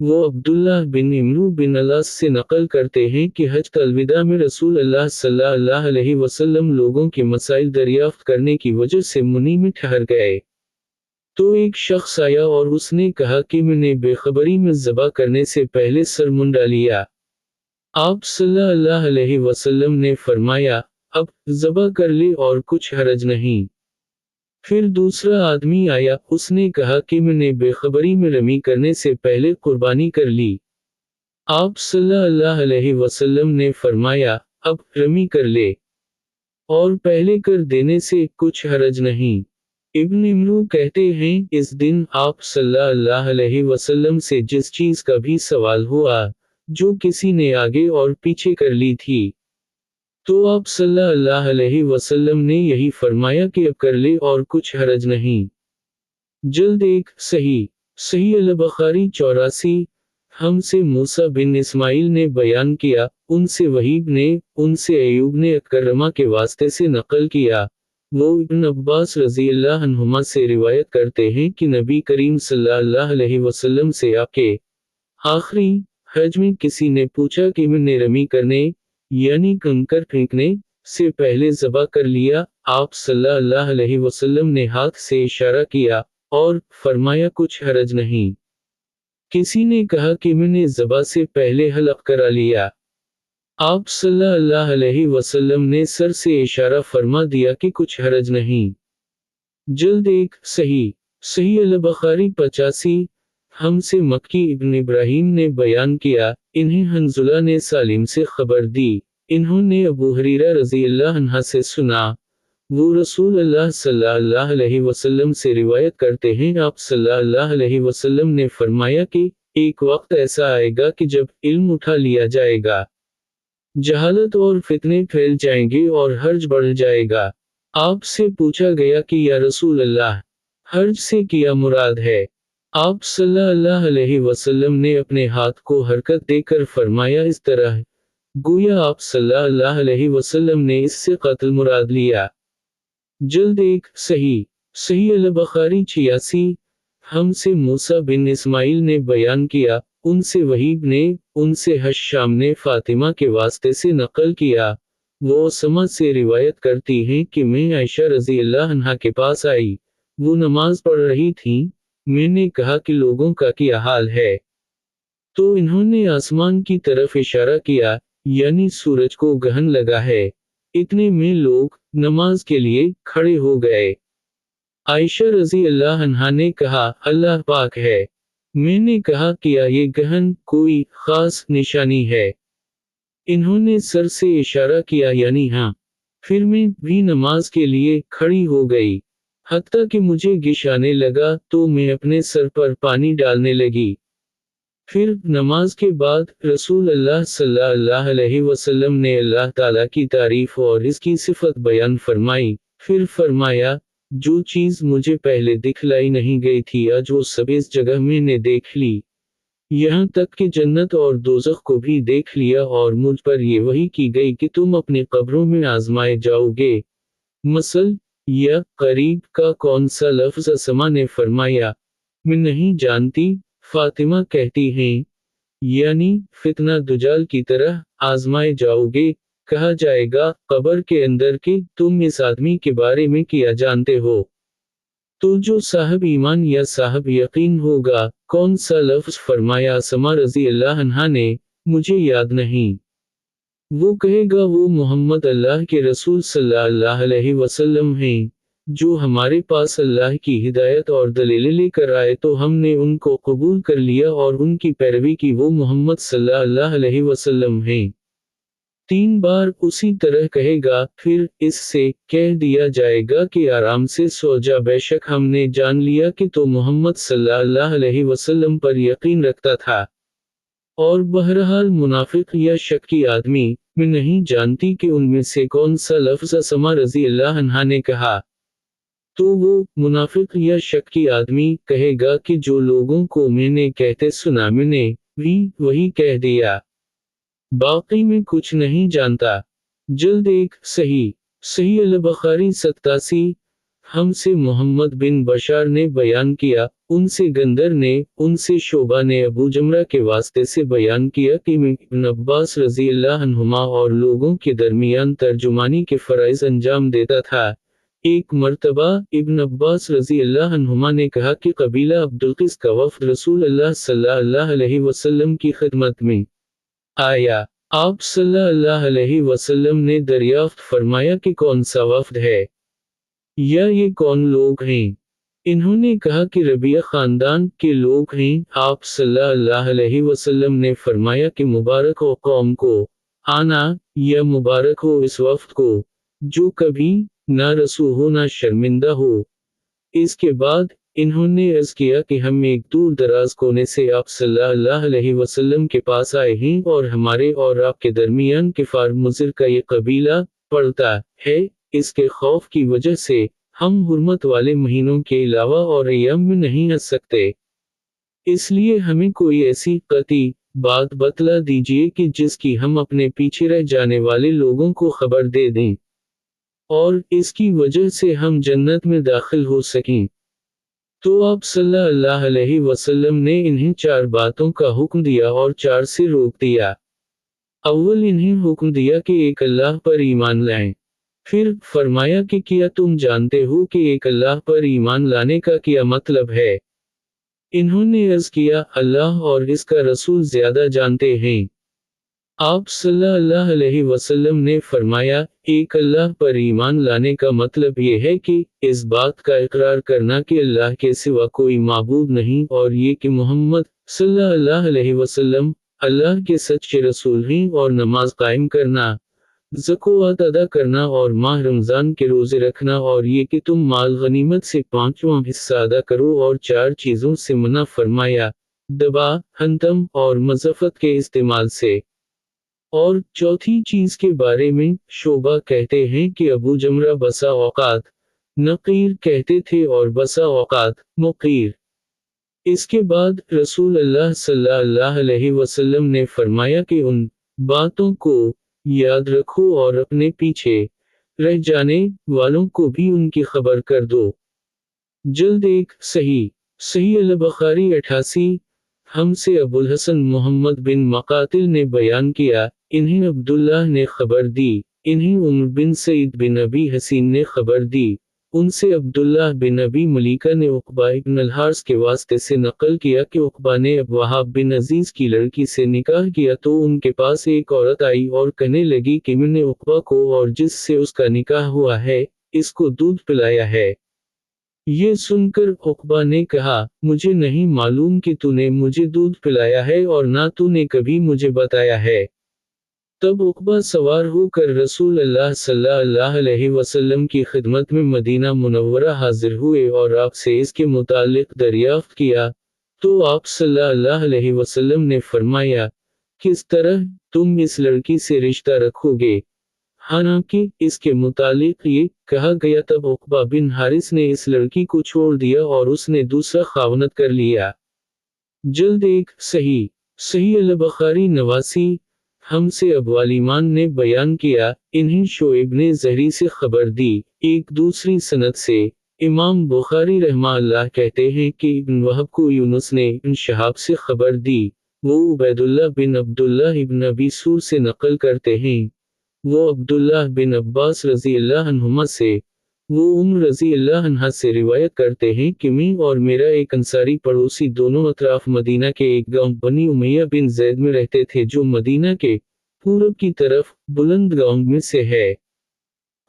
وہ عبداللہ بن عمرو بن العاص سے نقل کرتے ہیں کہ حجۃ الوداع میں رسول اللہ صلی اللہ علیہ وسلم لوگوں کے مسائل دریافت کرنے کی وجہ سے منی میں ٹھہر گئے، تو ایک شخص آیا اور اس نے کہا کہ میں نے بے خبری میں ذبح کرنے سے پہلے سر منڈا لیا۔ آپ صلی اللہ علیہ وسلم نے فرمایا اب ذبح کر لے اور کچھ حرج نہیں۔ پھر دوسرا آدمی آیا، اس نے کہا کہ میں نے بے خبری میں رمی کرنے سے پہلے قربانی کر لی۔ آپ صلی اللہ علیہ وسلم نے فرمایا اب رمی کر لے، اور پہلے کر دینے سے کچھ حرج نہیں۔ ابن عمرو کہتے ہیں اس دن آپ صلی اللہ علیہ وسلم سے جس چیز کا بھی سوال ہوا جو کسی نے آگے اور پیچھے کر لی تھی، تو آپ صلی اللہ علیہ وسلم نے یہی فرمایا کہ اب کر لے اور کچھ حرج نہیں۔ جلد 1 صحیح البخاری 84 ہم سے موسیٰ بن اسماعیل نے بیان کیا، ان سے وہیب نے، ان سے ایوب نے اکرمہ کے واسطے سے نقل کیا، وہ ابن عباس رضی اللہ عنہما سے روایت کرتے ہیں کہ نبی کریم صلی اللہ علیہ وسلم سے آپ کے آخری حج میں کسی نے پوچھا کہ میں نے رمی کرنے یعنی کنکر پھینکنے سے پہلے ذبح کر لیا؟ آپ صلی اللہ علیہ وسلم نے ہاتھ سے اشارہ کیا اور فرمایا کچھ حرج نہیں۔ کسی نے کہا کہ میں نے ذبح سے پہلے حلق کرا لیا۔ آپ صلی اللہ علیہ وسلم نے سر سے اشارہ فرما دیا کہ کچھ حرج نہیں۔ جلد 1 صحیح البخاری 85 ہم سے مکی ابن ابراہیم نے بیان کیا، انہیں حنظلہ نے سالم سے خبر دی، انہوں نے ابو ہریرہ رضی اللہ عنہ سے سنا، وہ رسول اللہ صلی اللہ علیہ وسلم سے روایت کرتے ہیں، آپ صلی اللہ علیہ وسلم نے فرمایا کہ ایک وقت ایسا آئے گا کہ جب علم اٹھا لیا جائے گا، جہالت اور فتنے پھیل جائیں گے اور حرج بڑھ جائے گا۔ آپ سے پوچھا گیا کہ یا رسول اللہ، حرج سے کیا مراد ہے؟ آپ صلی اللہ علیہ وسلم نے اپنے ہاتھ کو حرکت دے کر فرمایا اس طرح، گویا آپ صلی اللہ علیہ وسلم نے اس سے قتل مراد لیا۔ جلد 1 صحیح البخاری 86۔ ہم سے موسیٰ بن اسماعیل نے بیان کیا، ان سے وہیب نے، ان سے حشام نے فاطمہ کے واسطے سے نقل کیا، وہ اسماء سے روایت کرتی ہیں کہ میں عائشہ رضی اللہ عنہا کے پاس آئی، وہ نماز پڑھ رہی تھیں، میں نے کہا کہ لوگوں کا کیا حال ہے؟ تو انہوں نے آسمان کی طرف اشارہ کیا، یعنی سورج کو گرہن لگا ہے۔ اتنے میں لوگ نماز کے لیے کھڑے ہو گئے۔ عائشہ رضی اللہ عنہا نے کہا، اللہ پاک ہے۔ میں نے کہا کیا یہ گرہن کوئی خاص نشانی ہے؟ انہوں نے سر سے اشارہ کیا یعنی ہاں۔ پھر میں بھی نماز کے لیے کھڑی ہو گئی، حتیٰ کہ مجھے غش آنے لگا تو میں اپنے سر پر پانی ڈالنے لگی۔ پھر نماز کے بعد رسول اللہ صلی اللہ علیہ وسلم نے اللہ تعالیٰ کی تعریف اور اس کی صفت بیان فرمائی، پھر فرمایا، جو چیز مجھے پہلے دکھلائی نہیں گئی تھی آج وہ سب اس جگہ میں نے دیکھ لی، یہاں تک کہ جنت اور دوزخ کو بھی دیکھ لیا، اور مجھ پر یہ وحی کی گئی کہ تم اپنے قبروں میں آزمائے جاؤ گے۔ مثل یا قریب کا کون سا لفظ؟ اسماء نے فرمایا، میں نہیں جانتی۔ فاطمہ کہتی ہیں، یعنی فتنہ دجال کی طرح آزمائے جاؤ گے۔ کہا جائے گا قبر کے اندر کہ تم اس آدمی کے بارے میں کیا جانتے ہو؟ تو جو صاحب ایمان یا صاحب یقین ہوگا۔ کون سا لفظ؟ فرمایا اسماء رضی اللہ عنہا نے، مجھے یاد نہیں۔ وہ کہے گا وہ محمد اللہ کے رسول صلی اللہ علیہ وسلم ہیں، جو ہمارے پاس اللہ کی ہدایت اور دلیل لے کر آئے تو ہم نے ان کو قبول کر لیا اور ان کی پیروی کی، وہ محمد صلی اللہ علیہ وسلم ہیں۔ 3 بار اسی طرح کہے گا، پھر اس سے کہہ دیا جائے گا کہ آرام سے سو جا، بے شک ہم نے جان لیا کہ تو محمد صلی اللہ علیہ وسلم پر یقین رکھتا تھا۔ اور بہرحال منافق یا شکی آدمی، میں نہیں جانتی کہ ان میں سے کون سا لفظ اسماء رضی اللہ عنہا نے کہا۔ تو وہ منافق یا شکی آدمی کہے گا کہ جو لوگوں کو میں نے کہتے سنا میں نے بھی وہی کہہ دیا، باقی میں کچھ نہیں جانتا۔ جلد 1 صحیح البخاری 87۔ ہم سے محمد بن بشار نے بیان کیا، ان سے گندر نے، ان سے شعبہ نے ابو جمرہ کے واسطے سے بیان کیا کہ میں ابن عباس رضی اللہ عنہما اور لوگوں کے درمیان ترجمانی کے فرائض انجام دیتا تھا۔ ایک مرتبہ ابن عباس رضی اللہ عنہما نے کہا کہ قبیلہ عبدالقیس کا وفد رسول اللہ صلی اللہ علیہ وسلم کی خدمت میں آیا۔ آپ صلی اللہ علیہ وسلم نے دریافت فرمایا کہ کون سا وفد ہے، یا یہ کون لوگ ہیں؟ انہوں نے کہا کہ ربیہ خاندان کے لوگ ہیں۔ آپ صلی اللہ علیہ وسلم نے فرمایا کہ مبارک ہو قوم کو آنا، یا مبارک ہو اس وفد کو جو کبھی نہ رسوا ہو نہ شرمندہ ہو۔ اس کے بعد انہوں نے عرض کیا کہ ہم ایک دور دراز کونے سے آپ صلی اللہ علیہ وسلم کے پاس آئے ہیں، اور ہمارے اور آپ کے درمیان کفار مضر کا یہ قبیلہ پڑتا ہے، اس کے خوف کی وجہ سے ہم حرمت والے مہینوں کے علاوہ اور ایام میں نہیں آ سکتے، اس لیے ہمیں کوئی ایسی قطعی بات بتلا دیجیے کہ جس کی ہم اپنے پیچھے رہ جانے والے لوگوں کو خبر دے دیں، اور اس کی وجہ سے ہم جنت میں داخل ہو سکیں۔ تو آپ صلی اللہ علیہ وسلم نے انہیں 4 باتوں کا حکم دیا اور 4 سے روک دیا۔ اول انہیں حکم دیا کہ ایک اللہ پر ایمان لائیں۔ پھر فرمایا کہ کیا تم جانتے ہو کہ ایک اللہ پر ایمان لانے کا کیا مطلب ہے؟ انہوں نے عرض کیا، اللہ اور اس کا رسول زیادہ جانتے ہیں۔ آپ صلی اللہ علیہ وسلم نے فرمایا، ایک اللہ پر ایمان لانے کا مطلب یہ ہے کہ اس بات کا اقرار کرنا کہ اللہ کے سوا کوئی معبود نہیں، اور یہ کہ محمد صلی اللہ علیہ وسلم اللہ کے سچے رسول ہیں، اور نماز قائم کرنا، ज़कात अदा करना और माह रमज़ान के रोज़े रखना, और ये कि तुम माल गनीमत से 5वां हिस्सा अदा करो, और 4 चीज़ों से मना फरमाया, दबा, हंतम और मज़फ़त के इस्तेमाल से। और चौथी चीज़ के बारे में शोबा कहते हैं कि अबू जमरा बसा औक़ात नक़ीर कहते थे और बसा औक़ात मुक़ीर। इसके बाद रसूल अल्लाह सल्लल्लाहु अलैहि वसल्लम ने फरमाया कि उन बातों को याद रखो और अपने पीछे रह जाने वालों को भी उनकी खबर कर दो। जल्द एक सही सही अल-बुखारी 88। हमसे अबुल हसन मोहम्मद बिन मकातिल ने बयान किया, इन्हें अब्दुल्लाह ने खबर दी, इन्हें उम्र बिन सईद बिन अबी हसीन ने खबर दी, उनसे अब्दुल्लाह बिन अबी मलीका ने उक़बा इब्न अल-हारिस के वास्ते से नक़ल किया कि उक़बा ने अब वहाब बिन अज़ीज़ की लड़की से निकाह किया तो उनके पास एक औरत आई और कहने लगी कि मैंने उक़बा को और जिससे उसका निकाह हुआ है, इसको दूध पिलाया है। ये सुनकर उक़बा ने कहा, मुझे नहीं मालूम कि तूने मुझे दूध पिलाया है और ना तूने कभी मुझे बताया है। तब उक़बा सवार होकर रसूल अल्लाह सल्लल्लाहु अलैहि वसल्लम की खिदमत में मदीना मुनव्वरा हाजिर हुए और आपसे इसके मुतालिक दरियाफ्त किया, तो आप सल्लल्लाहु अलैहि वसल्लम ने फरमाया, किस तरह तुम इस लड़की से रिश्ता रखोगे? हालांकि इसके मुतालिक ये कहा गया तब उक़बा बिन हारिस ने इस लड़की को छोड़ दिया और उसने दूसरा ख़ावनत कर लिया। जल्द एक सही सही अल-बुखारी 89। हमसे अबवालिमान ने बयान किया, इन्हें शोएब ने ज़हरी से खबर दी, एक दूसरी सनद से। इमाम बुखारी रहमतुल्लाह कहते हैं कि इब्न वहब को यूनुस ने इब्न शहाब से खबर दी, वो उबैदुल्लाह बिन अब्दुल्लाह इब्न अबी सूर से नकल करते हैं, वो अब्दुल्लाह बिन अब्बास रज़ी अल्लाह अन्हुमा से, वो उम्र रज़ी अल्लाह अन्हा से रिवायत करते हैं कि मैं और मेरा एक अंसारी पड़ोसी दोनों अतराफ मदीना के एक गांव बनी उमैया बिन ज़ैद में रहते थे जो मदीना के पूरब की तरफ बुलंद गांव में से है।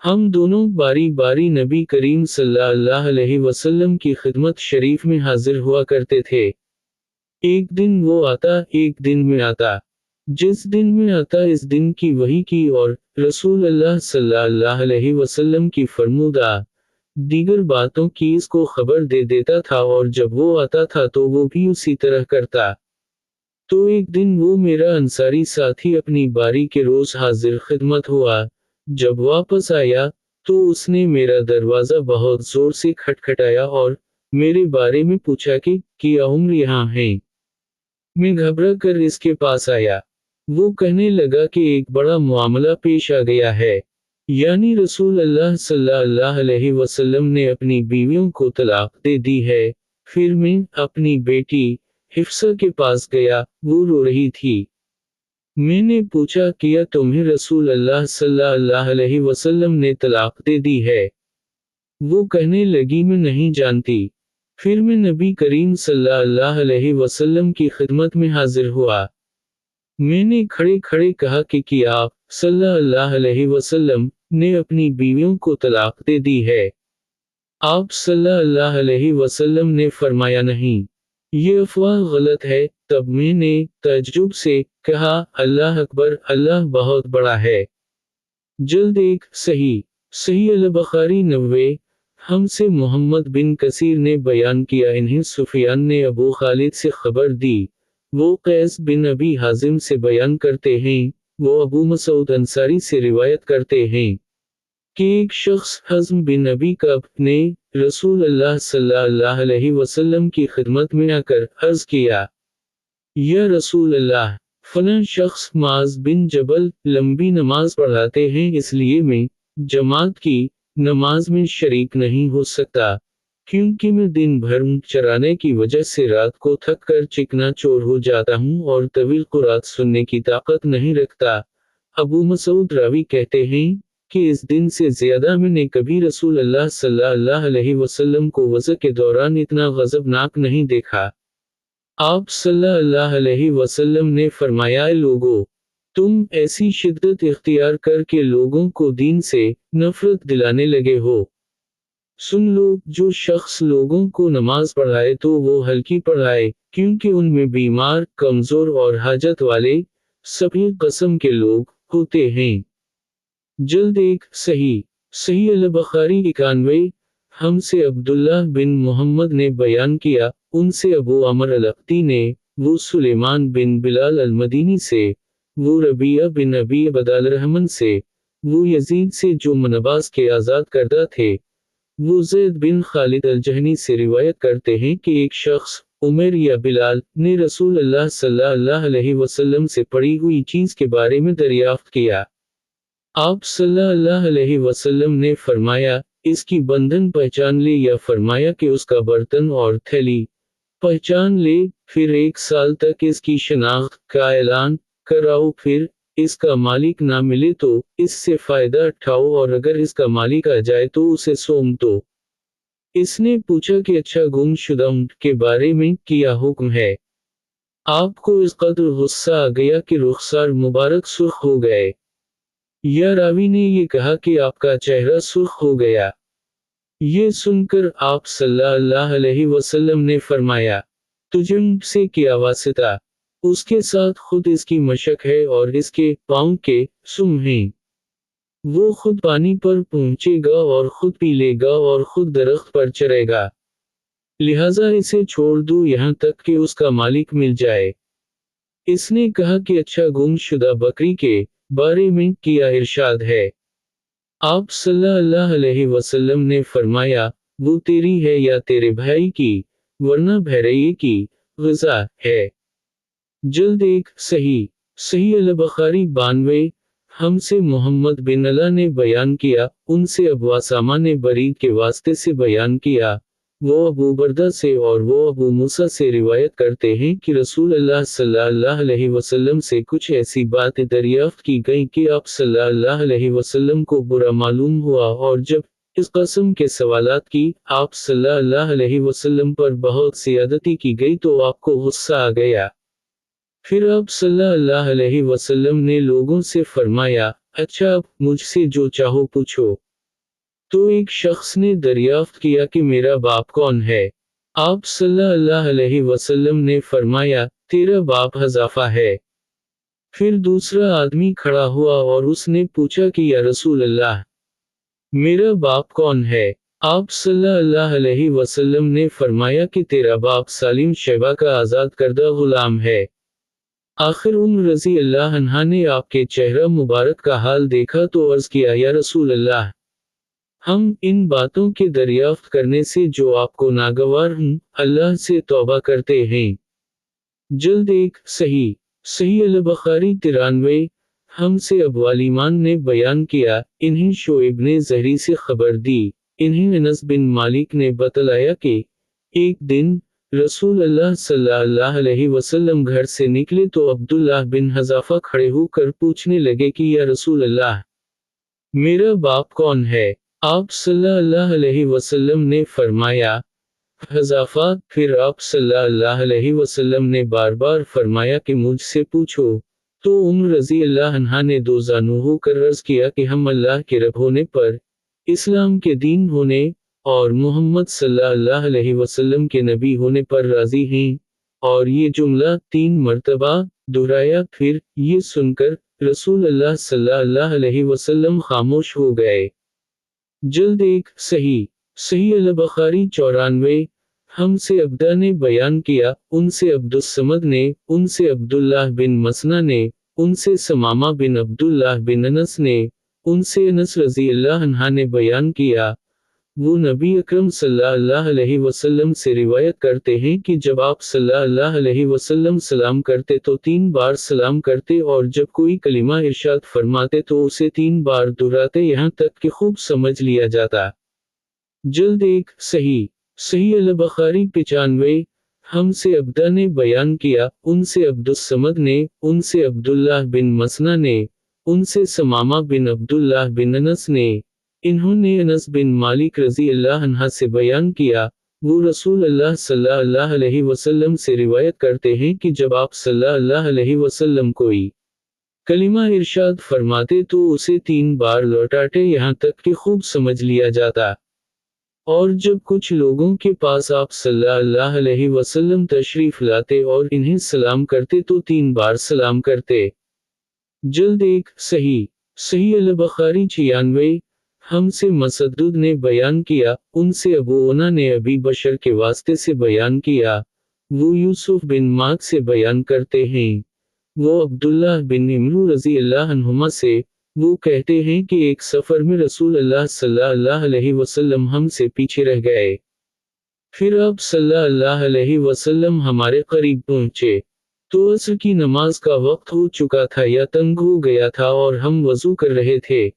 हम दोनों बारी बारी नबी करीम सल्लल्लाहु अलैहि वसल्लम की खिदमत शरीफ में हाजिर हुआ करते थे। एक दिन वो आता, एक दिन में आता। जिस दिन में आता इस दिन की वही की और रसूल अल्लाह सल्लल्लाहु अलैहि वसल्लम की फरमूदा दीगर बातों की इसको खबर दे देता था, और जब वो आता था तो वो भी उसी तरह करता। तो एक दिन वो मेरा अंसारी साथी अपनी बारी के रोज हाजिर खिदमत हुआ। जब वापस आया तो उसने मेरा दरवाज़ा बहुत जोर से खटखटाया और मेरे बारे में पूछा कि क्या उम्र यहाँ है। मैं घबरा कर इसके पास आया। वो कहने लगा कि एक बड़ा मामला पेश आ गया है, यानी रसूल अल्लाह सल्लल्लाहु अलैहि वसल्लम ने अपनी बीवियों को तलाक दे दी है। फिर मैं अपनी बेटी हिफ्सा के पास गया, वो रो रही थी। मैंने पूछा, क्या तुम्हें रसूल अल्लाह सल्लल्लाहु अलैहि वसल्लम ने तलाक दे दी है? वो कहने लगी, मैं नहीं जानती। फिर मैं नबी करीम सल्लल्लाहु अलैहि वसल्लम की खिदमत में हाजिर हुआ। मैंने खड़े खड़े कहा कि आप सल्लल्लाहु अलैहि वसल्लम ने अपनी बीवियों को तलाक दे दी है? आप सल्लल्लाहु अलैहि वसल्लम ने फरमाया, नहीं, ये अफवाह गलत है। तब मैंने तज्जुब से कहा, अल्लाह अकबर, अल्लाह बहुत बड़ा है। जल्द एक सही सही अल-बुखारी 90। हमसे मोहम्मद बिन कसीर ने बयान किया, इन्हें सुफियान ने अबू खालिद से खबर दी, वो कैस बिन अबी हाजिम से बयान करते हैं, वो अबू मसूद अंसारी से रिवायत करते हैं कि एक शख्स हज़्म बिन अबी कब ने रसूल अल्लाह सल्लल्लाहु अलैहि वसल्लम की खिदमत में आकर अर्ज़ किया, या रसूल अल्लाह, फलां शख्स माज़ बिन जबल लंबी नमाज पढ़ाते हैं, इसलिए मैं जमात की नमाज में शरीक नहीं हो सकता, क्योंकि मैं दिन भर ऊँट चराने की वजह से रात को थक कर चिकनाचूर हो जाता हूँ और तवील क़ुरात सुनने की ताकत नहीं रखता। अबू मसूद रावी कहते हैं कि इस दिन से ज़्यादा मैंने कभी रसूल अल्लाह सल्लल्लाहु अलैहि वसल्लम को वज़ू के दौरान इतना ग़ज़बनाक नहीं देखा। आप सल्लल्लाहु अलैहि वसल्लम ने फरमाया, लोगों, तुम ऐसी शिद्दत इख्तियार करके लोगों को दीन से नफरत दिलाने लगे हो। सुन लो, जो शख्स लोगों को नमाज पढ़ाए तो वो हल्की पढ़ाए, क्योंकि उनमें बीमार, कमज़ोर और हाजत वाले सभी किस्म के लोग होते हैं। जल्द एक सही अल-बखारी 91। हमसे अब्दुल्लाह बिन मोहम्मद ने बयान किया, उनसे अबू अमर अल-अख्ती ने, वो सुलेमान बिन बिलाल अल-मदीनी से, वो रबिया बिन अबी अबदाल-रहमान से, वो यजीद से जो मनबास के आज़ाद करदा थे, वो ज़ैद बिन खालिद अल-जहनी से रिवायत करते हैं कि एक शख्स, उमर या बिलाल, ने रसूल अल्लाह सल्लल्लाहु अलैहि वसल्लम से पड़ी हुई चीज़ के बारे में दरियाफ्त किया। आप सल्लल्लाहु अलैहि वसल्लम ने फरमाया, इसकी बंधन पहचान ले, या फरमाया कि उसका बर्तन और थैली पहचान ले, फिर 1 साल तक इसकी शनाख्त का ऐलान कराओ, फिर इसका मालिक ना मिले तो इससे फायदा उठाओ, और अगर इसका मालिक आ जाए तो उसे सौंप दो। इसने पूछा कि अच्छा गुमशुदा ऊंट के बारे में क्या हुक्म है? आपको इस कदर गुस्सा आ गया कि रुखसार मुबारक सुर्ख हो गए। या रावी ने ये कहा कि आपका चेहरा सुर्ख हो गया। ये सुनकर आप सल्लल्लाहु अलैहि वसल्लम ने फरमाया, तुझे से क्या वास्ता? उसके साथ खुद इसकी मशक है और इसके पाँव के सुम हैं। वो खुद पानी पर पहुँचेगा और खुद पी लेगा और खुद दरख्त पर चढ़ेगा। लिहाजा इसे छोड़ दो यहाँ तक कि उसका मालिक मिल जाए। इसने कहा कि अच्छा गुमशुदा बकरी के बारे में क्या इरशाद है? आप सल्लल्लाहु अलैहि वसल्लम ने फरमाया, वो तेरी है या तेरे भाई की, वरना बहरइये की ग़िज़ा है। जल्द एक सही अल-बखारी 92। हमसे मोहम्मद बिन अला ने बयान किया, उनसे अबू असामा ने बरीद के वास्ते से बयान किया, वो अबू बरदा से और वो अबू मूसा से रिवायत करते हैं कि रसूल अल्लाह सल्लल्लाहु अलैहि वसल्लम से कुछ ऐसी बातें दरियाफ्त की गईं कि आप सल्लल्लाहु अलैहि वसल्लम को बुरा मालूम हुआ, और जब इस कस्म के सवालात की आप सल्लल्लाहु अलैहि वसल्लम पर बहुत ज़्यादती की गई तो आपको गुस्सा आ गया। फिर आप सल्लल्लाहु अलैहि वसल्लम ने लोगों से फरमाया, अच्छा अब मुझसे जो चाहो पूछो। तो एक शख्स ने दरियाफ्त किया कि मेरा बाप कौन है? आप सल्लल्लाहु अलैहि वसल्लम ने फरमाया, तेरा बाप हज़ाफ़ा है। फिर दूसरा आदमी खड़ा हुआ और उसने पूछा कि या रसूल अल्लाह, मेरा बाप कौन है? आप सल्लल्लाहु अलैहि वसल्लम ने फरमाया कि तेरा बाप सालिम शैबा का आज़ाद करदा गुलाम है। आखिर रज़ी अल्लाह अन्हा ने आपके चेहरा मुबारक का हाल देखा तो अर्ज़ किया, या रसूल अल्लाह, हम इन बातों के दरियाफ्त करने से जो आपको नागवार हूँ, अल्लाह से तौबा करते हैं। जल्द एक सही अल-बखारी 93। हमसे अबवालीमान ने बयान किया, इन्हें शोएब ने ज़हरी से खबर दी, इन्हें अनस बिन मालिक ने बतलाया कि एक दिन रसूल अल्लाह सल्लल्लाहु अलैहि वसल्लम घर से निकले तो अब्दुल्लाह बिन हज़ाफ़ा खड़े होकर पूछने लगे कि या रसूल अल्लाह, मेरा बाप कौन है? आप सल्लल्लाहु अलैहि वसल्लम ने फरमाया, हज़ाफ़ा। फिर आप सल्लल्लाहु अलैहि वसल्लम ने बार बार फरमाया कि मुझसे पूछो। तो रज़ी अल्लाह अन्हा ने दो जानू होकर अर्ज़ किया कि हम अल्लाह के रब होने पर, इस्लाम के दीन होने, और मोहम्मद सल्लल्लाहु अलैहि वसल्लम के नबी होने पर राज़ी हैं। और ये जुमला 3 मर्तबा दोहराया। फिर ये सुनकर रसूल अल्लाह सल्लल्लाहु अलैहि वसल्लम खामोश हो गए। जल्द एक सही अल-बखारी 94। हमसे अब्दा ने बयान किया, उनसे अब्दुस्समद ने, उनसे अब्दुल्लाह बिन मसना ने, उनसे समामा बिन अब्दुल्लाह बिन अनस ने, उनसे अनस रज़ी अल्लाह अन्हा ने बयान किया, वो नबी अकरम सल्लल्लाहु अलैहि वसल्लम से रिवायत करते हैं कि जब आप सल्लल्लाहु अलैहि वसल्लम सलाम करते तो 3 बार सलाम करते, और जब कोई कलिमा इरशाद फरमाते तो उसे 3 बार दोहराते यहाँ तक कि खूब समझ लिया जाता। जल्द एक सही अल-बखारी 95। हमसे अब्दा ने बयान किया, उनसे अब्दुस्समद ने, उनसे अब्दुल्लाह बिन मसना ने, उनसे समामा बिन अब्दुल्लाह बिन अनस ने, इन्होंने अनस बिन मालिक रज़ी अल्लाह अन्हा से बयान किया, वो रसूल अल्लाह सल्लल्लाहु अलैहि वसल्लम से रिवायत करते हैं कि जब आप सल्लल्लाहु अलैहि वसल्लम कोई कलिमा इरशाद फरमाते तो उसे 3 बार लौटाते यहाँ तक कि खूब समझ लिया जाता। और जब कुछ लोगों के पास आप सल्लल्लाहु अलैहि वसल्लम तशरीफ लाते और इन्हें सलाम करते तो 3 बार सलाम करते। जल्द एक صحیح البخاری 96 ہم سے مسدد نے بیان کیا، ان سے ابو اونا نے ابی بشر کے واسطے سے بیان کیا، وہ یوسف بن ماک سے بیان کرتے ہیں، وہ عبداللہ بن عمرو رضی اللہ عنہما سے، وہ کہتے ہیں کہ ایک سفر میں رسول اللہ صلی اللہ علیہ وسلم ہم سے پیچھے رہ گئے، پھر آپ صلی اللہ علیہ وسلم ہمارے قریب پہنچے، تو عصر کی نماز کا وقت ہو چکا تھا یا تنگ ہو گیا تھا اور ہم وضو کر رہے تھے،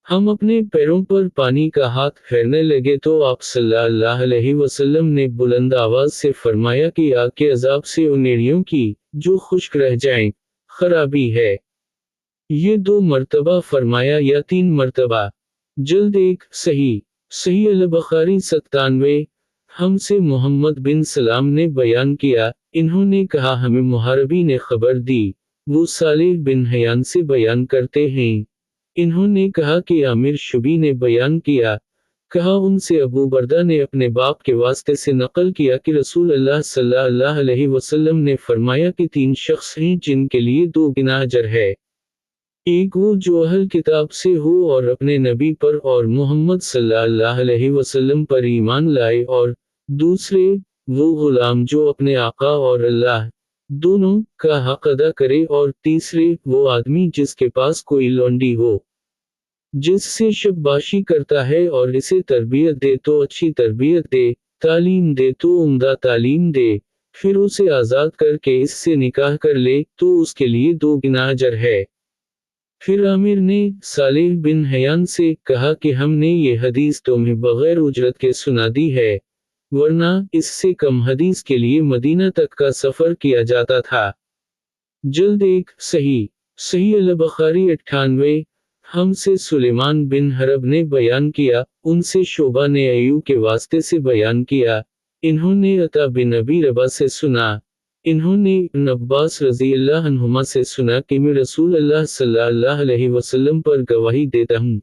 ہم اپنے پیروں پر پانی کا ہاتھ پھیرنے لگے تو آپ صلی اللہ علیہ وسلم نے بلند آواز سے فرمایا کہ آگ کے عذاب سے ان ایڑیوں کی، جو خشک رہ جائیں، خرابی ہے۔ یہ 2 مرتبہ فرمایا یا 3 مرتبہ؟ جلد 1 صحیح البخاری 97 ہم سے محمد بن سلام نے بیان کیا، انہوں نے کہا ہمیں محاربی نے خبر دی، وہ صالح بن حیان سے بیان کرتے ہیں، انہوں نے کہا کہ عامر شبی نے بیان کیا، کہا ان سے ابو بردہ نے اپنے باپ کے واسطے سے نقل کیا کہ رسول اللہ صلی اللہ علیہ وسلم نے فرمایا کہ 3 شخص ہیں جن کے لیے 2 گنا اجر ہے، ایک وہ جو اہل کتاب سے ہو اور اپنے نبی پر اور محمد صلی اللہ علیہ وسلم پر ایمان لائے، اور دوسرے وہ غلام جو اپنے آقا اور اللہ دونوں کا حق ادا کرے، اور تیسرے وہ آدمی جس کے پاس کوئی لونڈی ہو، جس سے شب باشی کرتا ہے اور اسے تربیت دے تو اچھی تربیت دے، تعلیم دے تو عمدہ تعلیم دے، پھر اسے آزاد کر کے اس سے نکاح کر لے تو اس کے لیے 2 گنا اجر ہے۔ پھر عامر نے صالح بن حیان سے کہا کہ ہم نے یہ حدیث تمہیں بغیر اجرت کے سنا دی ہے، ورنہ اس سے کم حدیث کے لیے مدینہ تک کا سفر کیا جاتا تھا۔ جلد 1 صحیح البخاری 98 ہم سے سلیمان بن حرب نے بیان کیا، ان سے شعبہ نے ایوب کے واسطے سے بیان کیا، انہوں نے عطا بن ابی ربا سے سنا، انہوں نے ابن عباس رضی اللہ عنہما سے سنا کہ میں رسول اللہ صلی اللہ علیہ وسلم پر گواہی دیتا ہوں،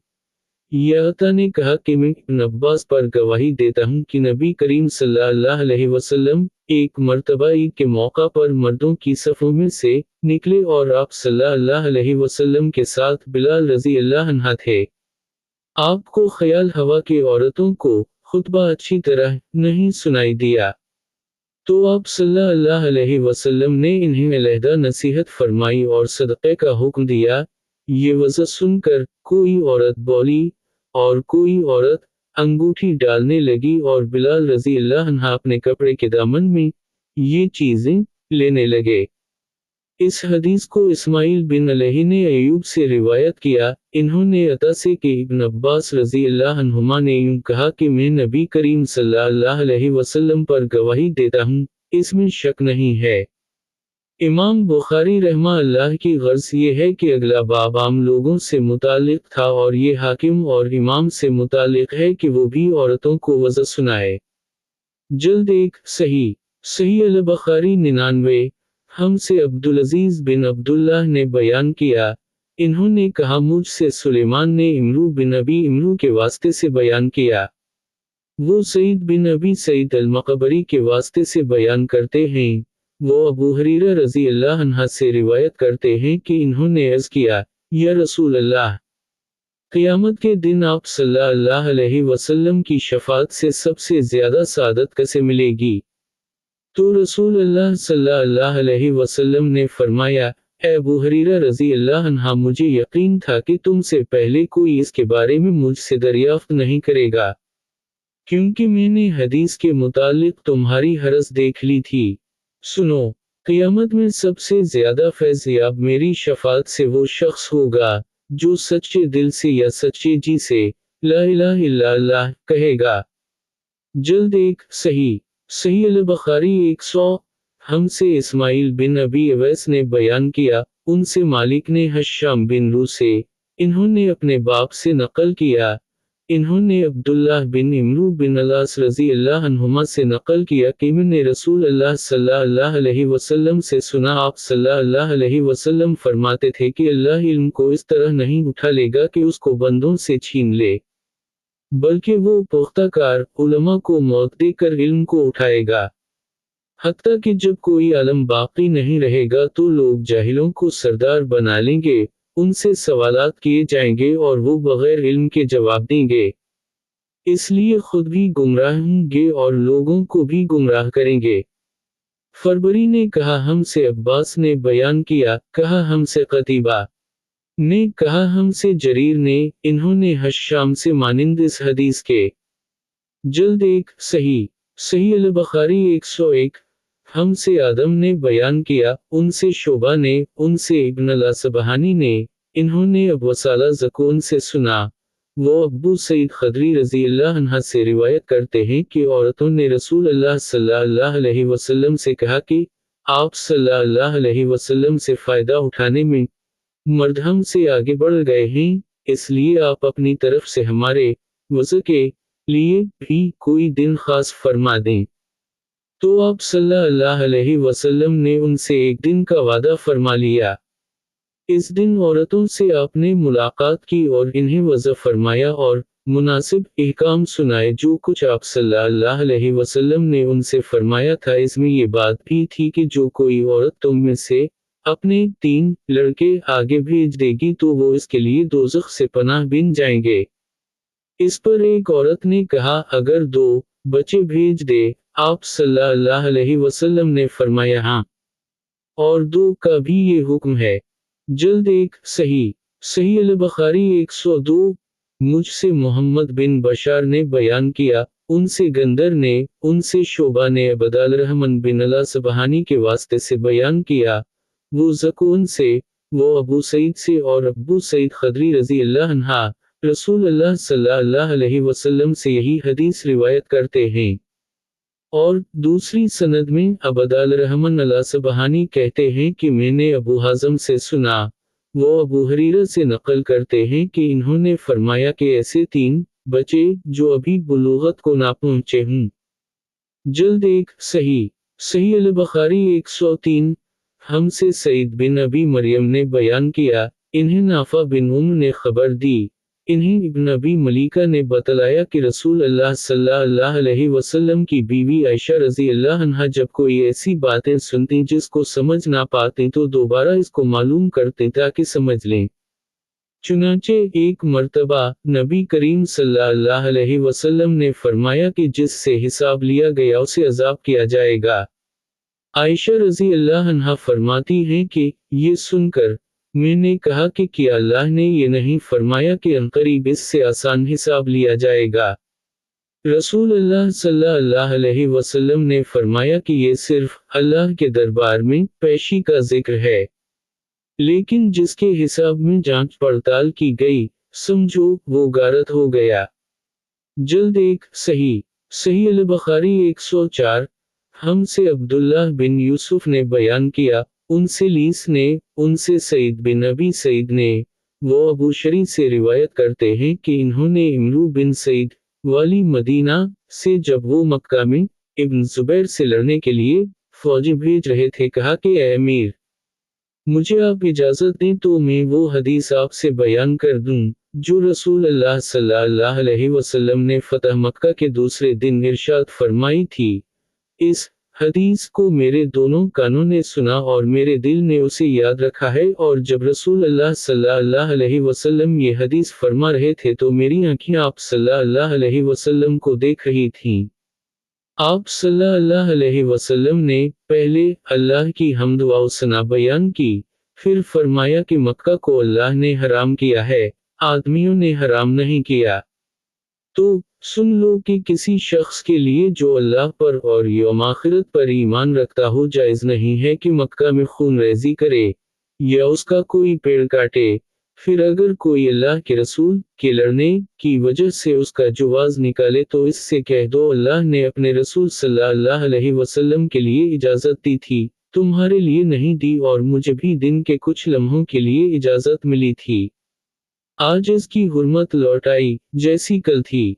یا عطا نے کہا کہ میں ابن عباس پر گواہی دیتا ہوں کہ نبی کریم صلی اللہ علیہ وسلم ایک مرتبہ عید کے موقع پر مردوں کی صفوں میں سے نکلے اور آپ صلی اللہ علیہ وسلم کے ساتھ بلال رضی اللہ عنہ تھے، آپ کو خیال ہوا کہ عورتوں کو خطبہ اچھی طرح نہیں سنائی دیا، تو آپ صلی اللہ علیہ وسلم نے انہیں علیحدہ نصیحت فرمائی اور صدقے کا حکم دیا، یہ وضع سن کر کوئی عورت بولی اور کوئی عورت انگوٹھی ڈالنے لگی اور بلال رضی اللہ عنہ اپنے کپڑے کے دامن میں یہ چیزیں لینے لگے۔ اس حدیث کو اسماعیل بن علیہ نے ایوب سے روایت کیا، انہوں نے عطا سے کہ ابن عباس رضی اللہ عنہما نے یوں کہا کہ میں نبی کریم صلی اللہ علیہ وسلم پر گواہی دیتا ہوں، اس میں شک نہیں ہے۔ امام بخاری رحمہ اللہ کی غرض یہ ہے کہ اگلا باب عام لوگوں سے متعلق تھا اور یہ حاکم اور امام سے متعلق ہے کہ وہ بھی عورتوں کو وضع سنائے۔ جلد 1 صحیح البخاری 99 ہم سے عبدالعزیز بن عبداللہ نے بیان کیا، انہوں نے کہا مجھ سے سلیمان نے عمرو بن ابی عمرو کے واسطے سے بیان کیا، وہ سعید بن ابی سعید المقبری کے واسطے سے بیان کرتے ہیں، وہ ابو ہریرہ رضی اللہ عنہ سے روایت کرتے ہیں کہ انہوں نے عرض کیا، یا رسول اللہ، قیامت کے دن آپ صلی اللہ علیہ وسلم کی شفاعت سے سب سے زیادہ سعادت کسے ملے گی؟ تو رسول اللہ صلی اللہ علیہ وسلم نے فرمایا، اے ابو ہریرہ رضی اللہ عنہ، مجھے یقین تھا کہ تم سے پہلے کوئی اس کے بارے میں مجھ سے دریافت نہیں کرے گا، کیونکہ میں نے حدیث کے متعلق تمہاری حرص دیکھ لی تھی۔ سنو، قیامت میں سب سے زیادہ فیض یاب میری شفاعت سے وہ شخص ہوگا جو سچے دل سے یا سچے جی سے لا الہ الا اللہ کہے گا۔ جلد 1 صحیح البخاری 100 ہم سے اسماعیل بن ابی اویس نے بیان کیا، ان سے مالک نے ہشام بن رو سے، انہوں نے اپنے باپ سے نقل کیا، انہوں نے عبداللہ بن عمرو بن العاص رضی اللہ عنہما سے نقل کیا کہ میں نے رسول اللہ صلی اللہ علیہ وسلم سے سنا، آپ صلی اللہ علیہ وسلم فرماتے تھے کہ اللہ علم کو اس طرح نہیں اٹھا لے گا کہ اس کو بندوں سے چھین لے، بلکہ وہ پختہ کار علماء کو موت دے کر علم کو اٹھائے گا، حتیٰ کہ جب کوئی عالم باقی نہیں رہے گا تو لوگ جاہلوں کو سردار بنا لیں گے ان سے سوالات کیے جائیں گے اور وہ بغیر علم کے جواب دیں گے، اس لیے خود بھی گمراہ ہوں گے اور لوگوں کو بھی گمراہ کریں گے۔ فربری نے کہا ہم سے عباس نے بیان کیا، کہا ہم سے قتیبہ نے کہا ہم سے جریر نے، انہوں نے حشام سے مانند اس حدیث کے۔ جلد 1 صحیح البخاری 101 ہم سے آدم نے بیان کیا، ان سے شعبہ نے، ان سے ابن الاسبہانی نے، انہوں نے ابو صالح زکون سے سنا، وہ ابو سعید خدری رضی اللہ عنہ سے روایت کرتے ہیں کہ عورتوں نے رسول اللہ صلی اللہ علیہ وسلم سے کہا کہ آپ صلی اللہ علیہ وسلم سے فائدہ اٹھانے میں مرد ہم سے آگے بڑھ گئے ہیں، اس لیے آپ اپنی طرف سے ہمارے وضو کے لیے بھی کوئی دن خاص فرما دیں۔ تو آپ صلی اللہ علیہ وسلم نے ان سے ایک دن کا وعدہ فرما لیا۔ اس دن عورتوں سے آپ نے ملاقات کی اور انہیں وضع فرمایا اور مناسب احکام سنائے جو کچھ آپ صلی اللہ علیہ وسلم نے ان سے فرمایا تھا۔ اس میں یہ بات بھی تھی کہ جو کوئی عورت تم میں سے اپنے 3 لڑکے آگے بھیج دے گی تو وہ اس کے لیے دوزخ سے پناہ بن جائیں گے۔ اس پر ایک عورت نے کہا اگر 2 بچے بھیج دے، آپ صلی اللہ علیہ وسلم نے فرمایا ہاں، اور 2 کا بھی یہ حکم ہے۔ جلد 1 صحیح البخاری 102 مجھ سے محمد بن بشار نے بیان کیا، ان سے گندر نے، ان سے شعبہ نے عبد الرحمن بن الاسبہانی کے واسطے سے بیان کیا، وہ زکون سے، وہ ابو سعید سے اور ابو سعید خدری رضی اللہ عنہ رسول اللہ صلی اللہ علیہ وسلم سے یہی حدیث روایت کرتے ہیں۔ اور دوسری سند میں عبد الرحمن الاسبہانی کہتے ہیں کہ میں نے ابو حازم سے سنا، وہ ابو حریرہ سے نقل کرتے ہیں کہ انہوں نے فرمایا کہ ایسے 3 بچے جو ابھی بلوغت کو نہ پہنچے ہوں۔ جلد 1 صحیح البخاری 103 ہم سے سعید بن ابی مریم نے بیان کیا، انہیں نافع بن نے خبر دی، انہیں ابن ابی ملیکہ نے بتلایا کہ رسول اللہ صلی اللہ علیہ وسلم کی بیوی عائشہ رضی اللہ عنہا جب کوئی ایسی باتیں سنتی جس کو سمجھ نہ پاتی تو دوبارہ اس کو معلوم کرتے تاکہ سمجھ لیں۔ چنانچہ ایک مرتبہ نبی کریم صلی اللہ علیہ وسلم نے فرمایا کہ جس سے حساب لیا گیا اسے عذاب کیا جائے گا۔ عائشہ رضی اللہ عنہا فرماتی ہیں کہ یہ سن کر میں نے کہا کہ کیا اللہ نے یہ نہیں فرمایا کہ عنقریب اس سے آسان حساب لیا جائے گا؟ رسول اللہ صلی اللہ علیہ وسلم نے فرمایا کہ یہ صرف اللہ کے دربار میں پیشی کا ذکر ہے، لیکن جس کے حساب میں جانچ پڑتال کی گئی، سمجھو وہ غارت ہو گیا۔ جلد 1 صحیح البخاری 104 ہم سے عبداللہ بن یوسف نے بیان کیا، ان سے لیس نے، ان سے سعید بن ابی سعید نے، وہ ابو شری سے روایت کرتے ہیں کہ انہوں نے امرو بن سعید والی مدینہ سے جب وہ مکہ میں ابن زبیر سے لڑنے کے لیے فوجی بھیج رہے تھے کہا کہ اے امیر، مجھے آپ اجازت دیں تو میں وہ حدیث آپ سے بیان کر دوں جو رسول اللہ صلی اللہ علیہ وسلم نے فتح مکہ کے دوسرے دن ارشاد فرمائی تھی۔ اس حدیث کو میرے دونوں کانوں نے سنا اور میرے دل نے اسے یاد رکھا ہے، اور جب رسول اللہ صلی اللہ علیہ وسلم یہ حدیث فرما رہے تھے تو میری آنکھیں آپ صلی اللہ علیہ وسلم کو دیکھ رہی تھیں۔ آپ صلی اللہ علیہ وسلم نے پہلے اللہ کی حمد و ثنا بیان کی، پھر فرمایا کہ مکہ کو اللہ نے حرام کیا ہے، آدمیوں نے حرام نہیں کیا۔ تو سن لو کہ کسی شخص کے لیے جو اللہ پر اور یوم آخرت پر ایمان رکھتا ہو جائز نہیں ہے کہ مکہ میں خون ریزی کرے یا اس کا کوئی پیڑ کاٹے، پھر اگر کوئی اللہ کے رسول کے لڑنے کی وجہ سے اس کا جواز نکالے تو اس سے کہہ دو اللہ نے اپنے رسول صلی اللہ علیہ وسلم کے لیے اجازت دی تھی، تمہارے لیے نہیں دی، اور مجھے بھی دن کے کچھ لمحوں کے لیے اجازت ملی تھی۔ آج اس کی حرمت لوٹ آئی جیسی کل تھی،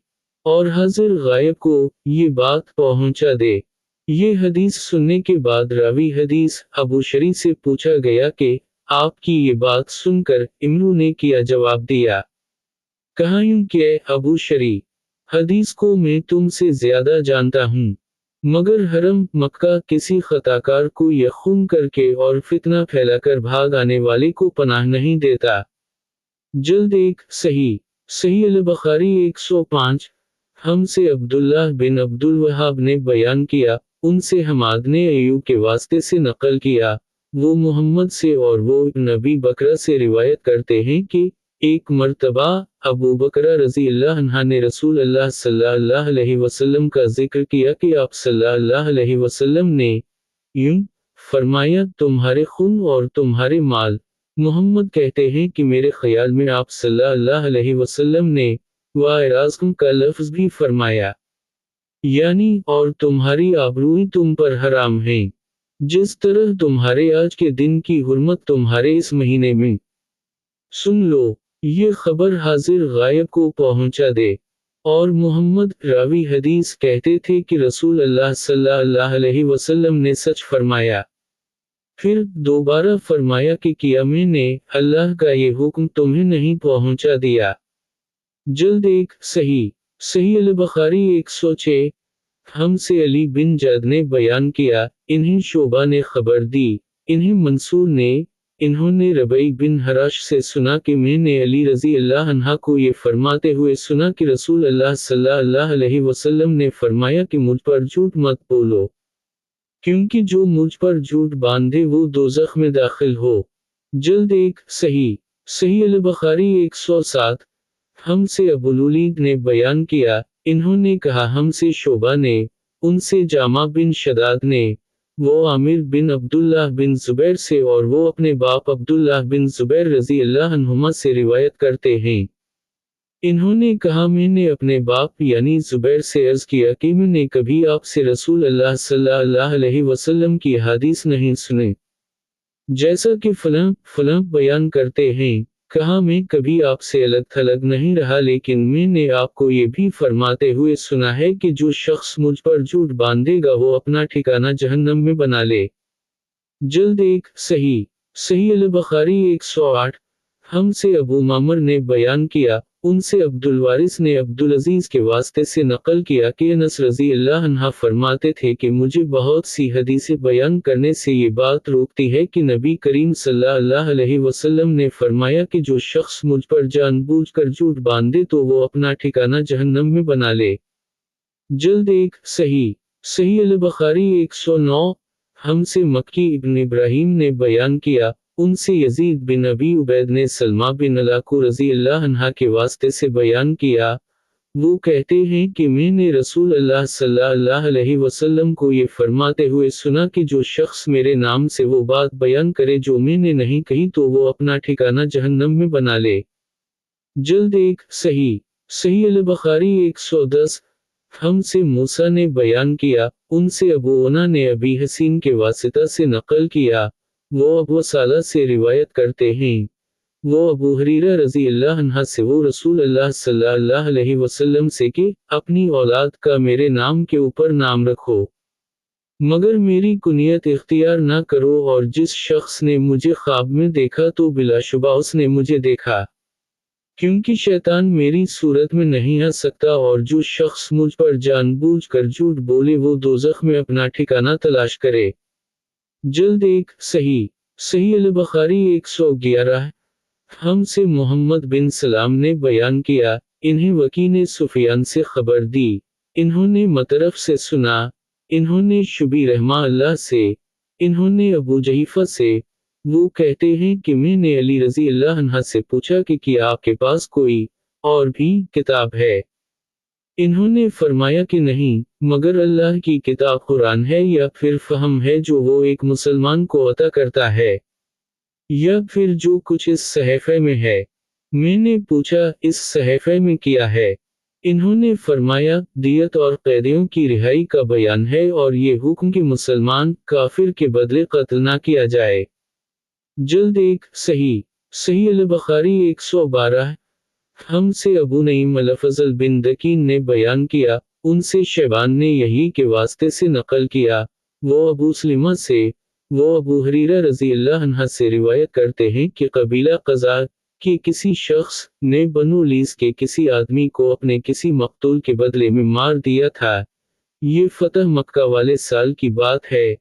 اور حاضر غائب کو یہ بات پہنچا دے۔ یہ حدیث سننے کے بعد راوی حدیث ابو شری سے پوچھا گیا کہ آپ کی یہ بات سن کر امرو نے کیا جواب دیا؟ کہا یوں کہ ابو شری، حدیث کو میں تم سے زیادہ جانتا ہوں۔ मगर हरम मक्का किसी खताकार को या खून करके और फितना फैलाकर भाग आने वाले को पनाह नहीं देता। जल्द एक सही सही अल-बुखारी 105। हमसे अब्दुल्लाह बिन अब्दुल वहाब ने बयान किया, उनसे हमाद ने अय्यूब के वास्ते से नकल किया, वो मोहम्मद से और वो नबी बकरा से रिवायत करते हैं कि एक मर्तबा अबू बकरा रज़ी अल्लाह अन्हा ने रसूल अल्लाह सल्लल्लाहु अलैहि वसल्लम का जिक्र किया कि आप सल्लल्लाहु अलैहि वसल्लम ने यूं फरमाया, तुम्हारे खून और तुम्हारे माल। मोहम्मद कहते हैं कि मेरे ख्याल में आप सल्लल्लाहु अलैहि वसल्लम ने वाइराज़म का लफ्ज़ भी फरमाया, यानी और तुम्हारी आबरूएं तुम पर हराम हैं, जिस तरह तुम्हारे आज के दिन की हुर्मत तुम्हारे इस महीने में। सुन लो, ये खबर हाजिर गायब को पहुंचा दे। और मोहम्मद रावी हदीस कहते थे कि रसूल अल्लाह सल्लल्लाहु अलैहि वसल्लम ने सच फरमाया। फिर दोबारा फरमाया कि किया मैंने अल्लाह का ये हुक्म तुम्हें नहीं पहुंचा दिया। जल्द एक सही सही अल-बुखारी 106। हमसे अली बिन जद ने बयान किया, इन्हें शोबा ने खबर दी, इन्हें मंसूर ने, इन्होंने रबई बिन हराश से सुना कि मैंने अली रज़ी अल्लाह अन्हा को ये फरमाते हुए सुना कि रसूल अल्लाह सल्लल्लाहु अलैहि वसल्लम ने फरमाया कि मुझ पर झूठ मत बोलो, क्योंकि जो मुझ पर झूठ बांधे वो दोज़ख में दाखिल हो। जल्द एक सही सही अल-बुखारी 107। हमसे अबुलुलीद ने बयान किया, इन्होंने कहा हमसे शोबा ने, उनसे जामा बिन शदाद ने, वो आमिर बिन अब्दुल्लाह बिन ज़ुबैर से और वो अपने बाप अब्दुल्लाह बिन ज़ुबैर रज़ी अल्लाह अन्हुमा से रिवायत करते हैं। इन्होंने कहा मैंने अपने बाप यानी ज़ुबैर से अर्ज़ किया कि मैंने कभी आपसे रसूल अल्लाह सल्लल्लाहु अलैहि वसल्लम की हदीस नहीं सुनी, जैसा कि फलां फलां बयान करते हैं। कहा मैं कभी आपसे अलग थलग नहीं रहा, लेकिन मैंने आपको ये भी फरमाते हुए सुना है कि जो शख्स मुझ पर झूठ बांधेगा वो अपना ठिकाना जहन्नम में बना ले। जल्द एक सही सही अल-बुखारी 108। हमसे अबू मामर ने बयान किया, उनसे अब्दुल वारिस ने अब्दुल अजीज के वास्ते से नकल किया कि अनस रज़ी अल्लाह अन्हा फरमाते थे कि मुझे बहुत सी हदीसें बयान करने से ये बात रोकती है कि नबी करीम सल्लल्लाहु अलैहि वसल्लम ने फरमाया कि जो शख्स मुझ पर जानबूझकर झूठ बांधे तो वो अपना ठिकाना जहन्नम में बना ले। जल्द एक सही सही अल-बुखारी 109। हमसे मक्की इब्न इब्राहीम ने बयान किया, उनसे यजीद बिन अबी उबैद ने सलमा बिन अलाकू रज़ी अल्लाह अन्हा के वास्ते से बयान किया, वो कहते हैं कि मैंने रसूल अल्लाह सल्लल्लाहु अलैहि वसल्लम को ये फरमाते हुए सुना कि जो शख्स मेरे नाम से वो बात बयान करे जो मैंने नहीं कही तो वो अपना ठिकाना जहन्नम में बना ले। जल्द एक सही सही अल-बुखारी 110। हमसे मूसा ने बयान किया, उनसे अबू उना ने अबी हसीन के वासिता से नकल किया, वो अबू साला से रिवायत करते हैं, वो अबू हरीरा रज़ी अल्लाह अन्हा से वो रसूल अल्लाह सल्लल्लाहु अलैहि वसल्लम से कि अपनी औलाद का मेरे नाम के ऊपर नाम रखो, मगर मेरी कुनियत इख्तियार ना करो, और जिस शख्स ने मुझे ख्वाब में देखा तो बिलाशुबा उसने मुझे देखा, क्योंकि शैतान मेरी सूरत में नहीं आ सकता, और जो शख्स मुझ पर जानबूझकर झूठ बोले वो दोज़ख में अपना ठिकाना तलाश करे। जल्द एक सही सही अल-बुखारी 111। हमसे मोहम्मद बिन सलाम ने बयान किया, इन्हें वकी ने सुफियान से खबर दी, इन्होंने मतरफ से सुना, इन्होंने शुबी रहमा अल्लाह से, इन्होंने अबू जहीफा से, वो कहते हैं कि मैंने अली रज़ी अल्लाह अन्हा से पूछा कि क्या आपके पास कोई और भी किताब है? इन्होंने फरमाया कि नहीं, मगर अल्लाह की किताब कुरान है, या फिर फ़हम है जो वो एक मुसलमान को अता करता है, या फिर जो कुछ इस सहीफ़े में है। मैंने पूछा, इस सहीफ़े में क्या है? इन्होंने फरमाया, दियत और कैदियों की रिहाई का बयान है, और ये हुक्म कि मुसलमान काफिर के बदले कत्ल ना किया जाए। जल्द एक सही सही अल-बुखारी 112। हमसे अबू नईम अल-फज़ल बिन दकीन ने बयान किया, उनसे शैबान ने यही के वास्ते से नकल किया, वो अबू सलिमा से, वो अबू हरीरा रज़ी अल्लाह अन्हा से रिवायत करते हैं कि कबीला क़ज़ा के किसी शख्स ने बनु लीस के किसी आदमी को अपने किसी मक़तूल के बदले में मार दिया था, یہ فتح مکہ والے سال کی بات ہے۔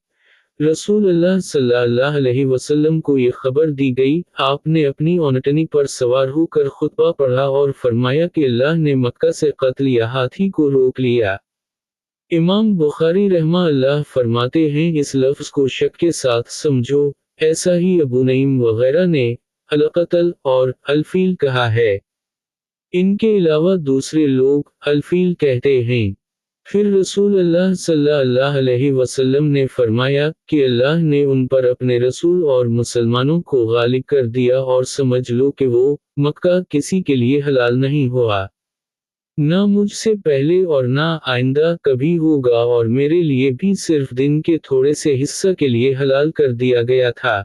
رسول اللہ صلی اللہ علیہ وسلم کو یہ خبر دی گئی، آپ نے اپنی اونٹنی پر سوار ہو کر خطبہ پڑھا اور فرمایا کہ اللہ نے مکہ سے قتل یا ہاتھی کو روک لیا۔ امام بخاری رحمہ اللہ فرماتے ہیں اس لفظ کو شک کے ساتھ سمجھو، ایسا ہی ابو نعیم وغیرہ نے القتل اور الفیل کہا ہے۔ ان کے علاوہ دوسرے لوگ الفیل کہتے ہیں۔ پھر رسول اللہ صلی اللہ علیہ وسلم نے فرمایا کہ اللہ نے ان پر اپنے رسول اور مسلمانوں کو غالب کر دیا اور سمجھ لو کہ وہ مکہ کسی کے لیے حلال نہیں ہوا، نہ مجھ سے پہلے اور نہ آئندہ کبھی ہوگا، اور میرے لیے بھی صرف دن کے تھوڑے سے حصہ کے لیے حلال کر دیا گیا تھا۔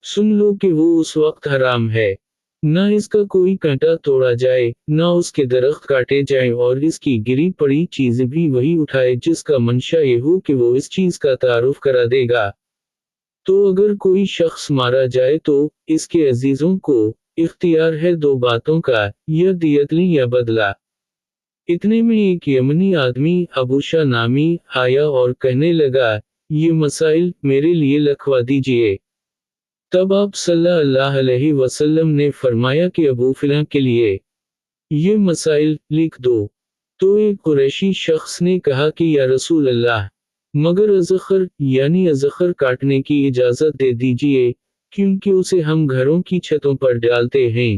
سن لو کہ وہ اس وقت حرام ہے، نہ اس کا کوئی کانٹا توڑا جائے، نہ اس کے درخت کاٹے جائیں، اور اس کی گری پڑی چیزیں بھی وہی اٹھائے جس کا منشا یہ ہو کہ وہ اس چیز کا تعارف کرا دے گا۔ تو اگر کوئی شخص مارا جائے تو اس کے عزیزوں کو اختیار ہے دو باتوں کا، یا دیت لیں یا بدلہ۔ اتنے میں ایک یمنی آدمی ابوشا نامی آیا اور کہنے لگا، یہ مسائل میرے لیے لکھوا دیجئے۔ تب آپ صلی اللہ علیہ وسلم نے فرمایا کہ ابو فلاں کے لیے یہ مسائل لکھ دو۔ تو ایک قریشی شخص نے کہا کہ یا رسول اللہ، مگر اذخر یعنی اذخر کاٹنے کی اجازت دے دیجئے، کیونکہ اسے ہم گھروں کی چھتوں پر ڈالتے ہیں،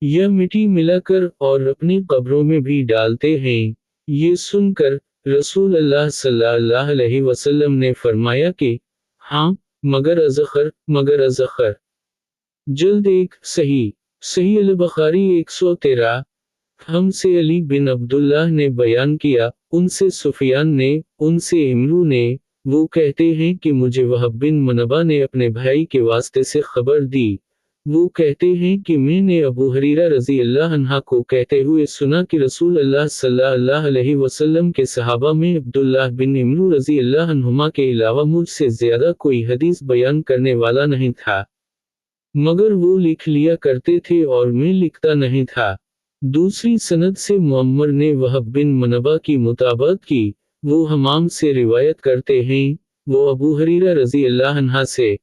یا مٹی ملا کر اور اپنی قبروں میں بھی ڈالتے ہیں۔ یہ سن کر رسول اللہ صلی اللہ علیہ وسلم نے فرمایا کہ ہاں، مگر اذخر۔ جلد 1 صحیح البخاری 113۔ ہم سے علی بن عبداللہ نے بیان کیا، ان سے سفیان نے، ان سے عمرو نے، وہ کہتے ہیں کہ مجھے وہب بن منبہ نے اپنے بھائی کے واسطے سے خبر دی، وہ کہتے ہیں کہ میں نے ابو ہریرہ رضی اللہ عنہ کو کہتے ہوئے سنا کہ رسول اللہ صلی اللہ علیہ وسلم کے صحابہ میں عبداللہ بن عمرو رضی اللہ عنہما کے علاوہ مجھ سے زیادہ کوئی حدیث بیان کرنے والا نہیں تھا، مگر وہ لکھ لیا کرتے تھے اور میں لکھتا نہیں تھا۔ دوسری سند سے معمر نے وہب بن منبہ کی مطابقت کی، وہ حمام سے روایت کرتے ہیں، وہ ابو ہریرہ رضی اللہ عنہ سے۔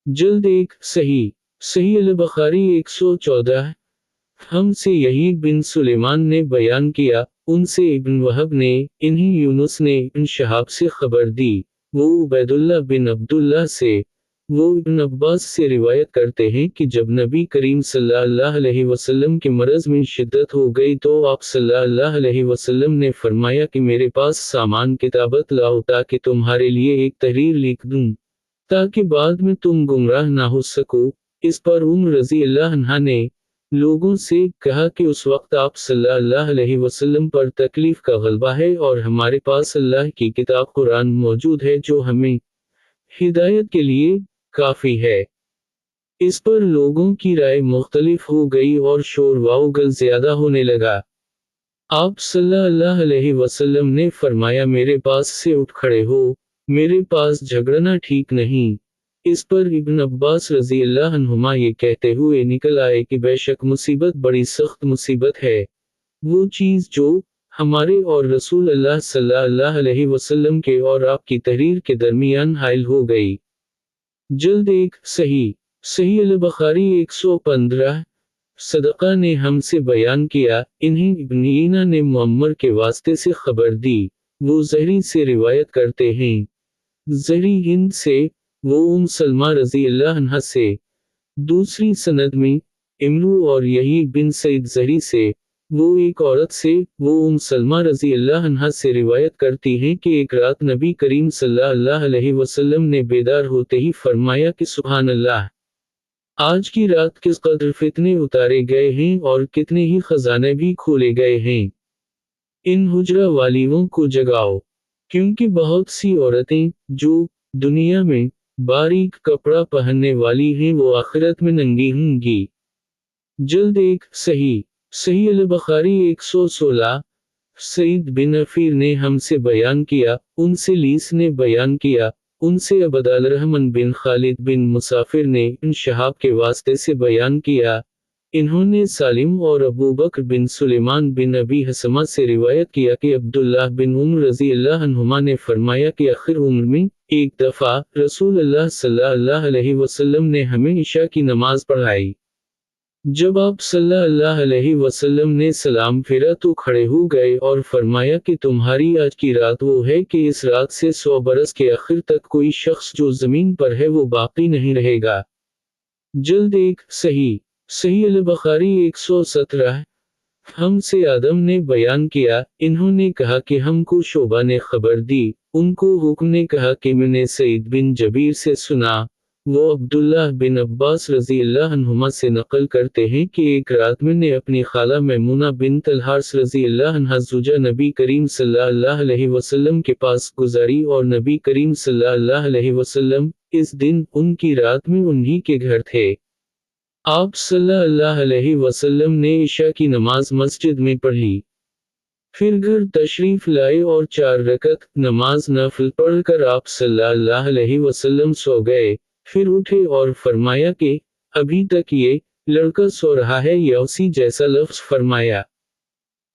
جلد 1 صحیح البخاری 114۔ ہم سے یحییٰ بن سلیمان نے بیان کیا، ان سے ابن وہب نے، انہیں یونس نے ابن شہاب سے خبر دی، وہ عبیداللہ بن عبداللہ سے، وہ ابن عباس سے روایت کرتے ہیں کہ جب نبی کریم صلی اللہ علیہ وسلم کے مرض میں شدت ہو گئی تو آپ صلی اللہ علیہ وسلم نے فرمایا کہ میرے پاس سامان کتابت لاؤ تاکہ تمہارے لیے ایک تحریر لکھ دوں، تاکہ بعد میں تم گمراہ نہ ہو سکو۔ اس پر عمر رضی اللہ عنہ نے لوگوں سے کہا کہ اس وقت آپ صلی اللہ علیہ وسلم پر تکلیف کا غلبہ ہے اور ہمارے پاس اللہ کی کتاب قرآن موجود ہے جو ہمیں ہدایت کے لیے کافی ہے۔ اس پر لوگوں کی رائے مختلف ہو گئی اور شور واؤگل زیادہ ہونے لگا۔ آپ صلی اللہ علیہ وسلم نے فرمایا میرے پاس سے اٹھ کھڑے ہو، میرے پاس جھگڑنا ٹھیک نہیں۔ اس پر ابن عباس رضی اللہ عنہما یہ کہتے ہوئے نکل آئے کہ بے شک مصیبت بڑی سخت مصیبت ہے، وہ چیز جو ہمارے اور رسول اللہ صلی اللہ علیہ وسلم کے اور آپ کی تحریر کے درمیان حائل ہو گئی۔ جلد 1 صحیح البخاری 115۔ صدقہ نے ہم سے بیان کیا، انہیں ابن عیینہ نے معمر کے واسطے سے خبر دی، وہ زہری سے روایت کرتے ہیں، زہری ہند سے، وہ سلمہ رضی اللہ عنہ سے۔ دوسری سند میں عمرو اور یحییٰ بن سعید زہری سے، وہ ایک عورت سے، وہ سلمہ رضی اللہ عنہ سے روایت کرتی ہیں کہ ایک رات نبی کریم صلی اللہ علیہ وسلم نے بیدار ہوتے ہی فرمایا کہ سبحان اللہ، آج کی رات کس قدر فتنے اتارے گئے ہیں اور کتنے ہی خزانے بھی کھولے گئے ہیں۔ ان حجرہ والیوں کو جگاؤ، کیونکہ بہت سی عورتیں جو دنیا میں باریک کپڑا پہننے والی ہیں وہ آخرت میں ننگی ہوں گی۔ جلد 1 صحیح البخاری 116۔ سعید بن عفیر نے ہم سے بیان کیا، ان سے لیس نے بیان کیا، ان سے عبدالرحمن بن خالد بن مسافر نے ابن شہاب کے واسطے سے بیان کیا، انہوں نے سالم اور ابو بکر بن سلیمان بن ابی حسمہ سے روایت کیا کہ عبداللہ بن عمر رضی اللہ عنہما نے فرمایا کہ آخر عمر میں ایک دفعہ رسول اللہ صلی اللہ علیہ وسلم نے ہمیں عشاء کی نماز پڑھائی۔ جب آپ صلی اللہ علیہ وسلم نے سلام پھیرا تو کھڑے ہو گئے اور فرمایا کہ تمہاری آج کی رات وہ ہے کہ اس رات سے 100 برس کے آخر تک کوئی شخص جو زمین پر ہے وہ باقی نہیں رہے گا۔ جلد 1 صحیح البخاری 117۔ ہم سے آدم نے بیان کیا، انہوں نے کہا کہ ہم کو شعبہ نے خبر دی، ان کو حکم نے کہا کہ میں نے سعید بن جبیر سے سنا، وہ عبداللہ بن عباس رضی اللہ عنہما سے نقل کرتے ہیں کہ ایک رات میں نے اپنی خالہ میمونہ بنت الحارث رضی اللہ عنہا زوجہ نبی کریم صلی اللہ علیہ وسلم کے پاس گزاری اور نبی کریم صلی اللہ علیہ وسلم اس دن ان کی رات میں انہی کے گھر تھے۔ آپ صلی اللہ علیہ وسلم نے عشاء کی نماز مسجد میں پڑھی، پھر گھر تشریف لائے اور 4 رکعت نماز نفل پڑھ کر آپ صلی اللہ علیہ وسلم سو گئے، پھر اٹھے اور فرمایا کہ ابھی تک یہ لڑکا سو رہا ہے یا اسی جیسا لفظ فرمایا۔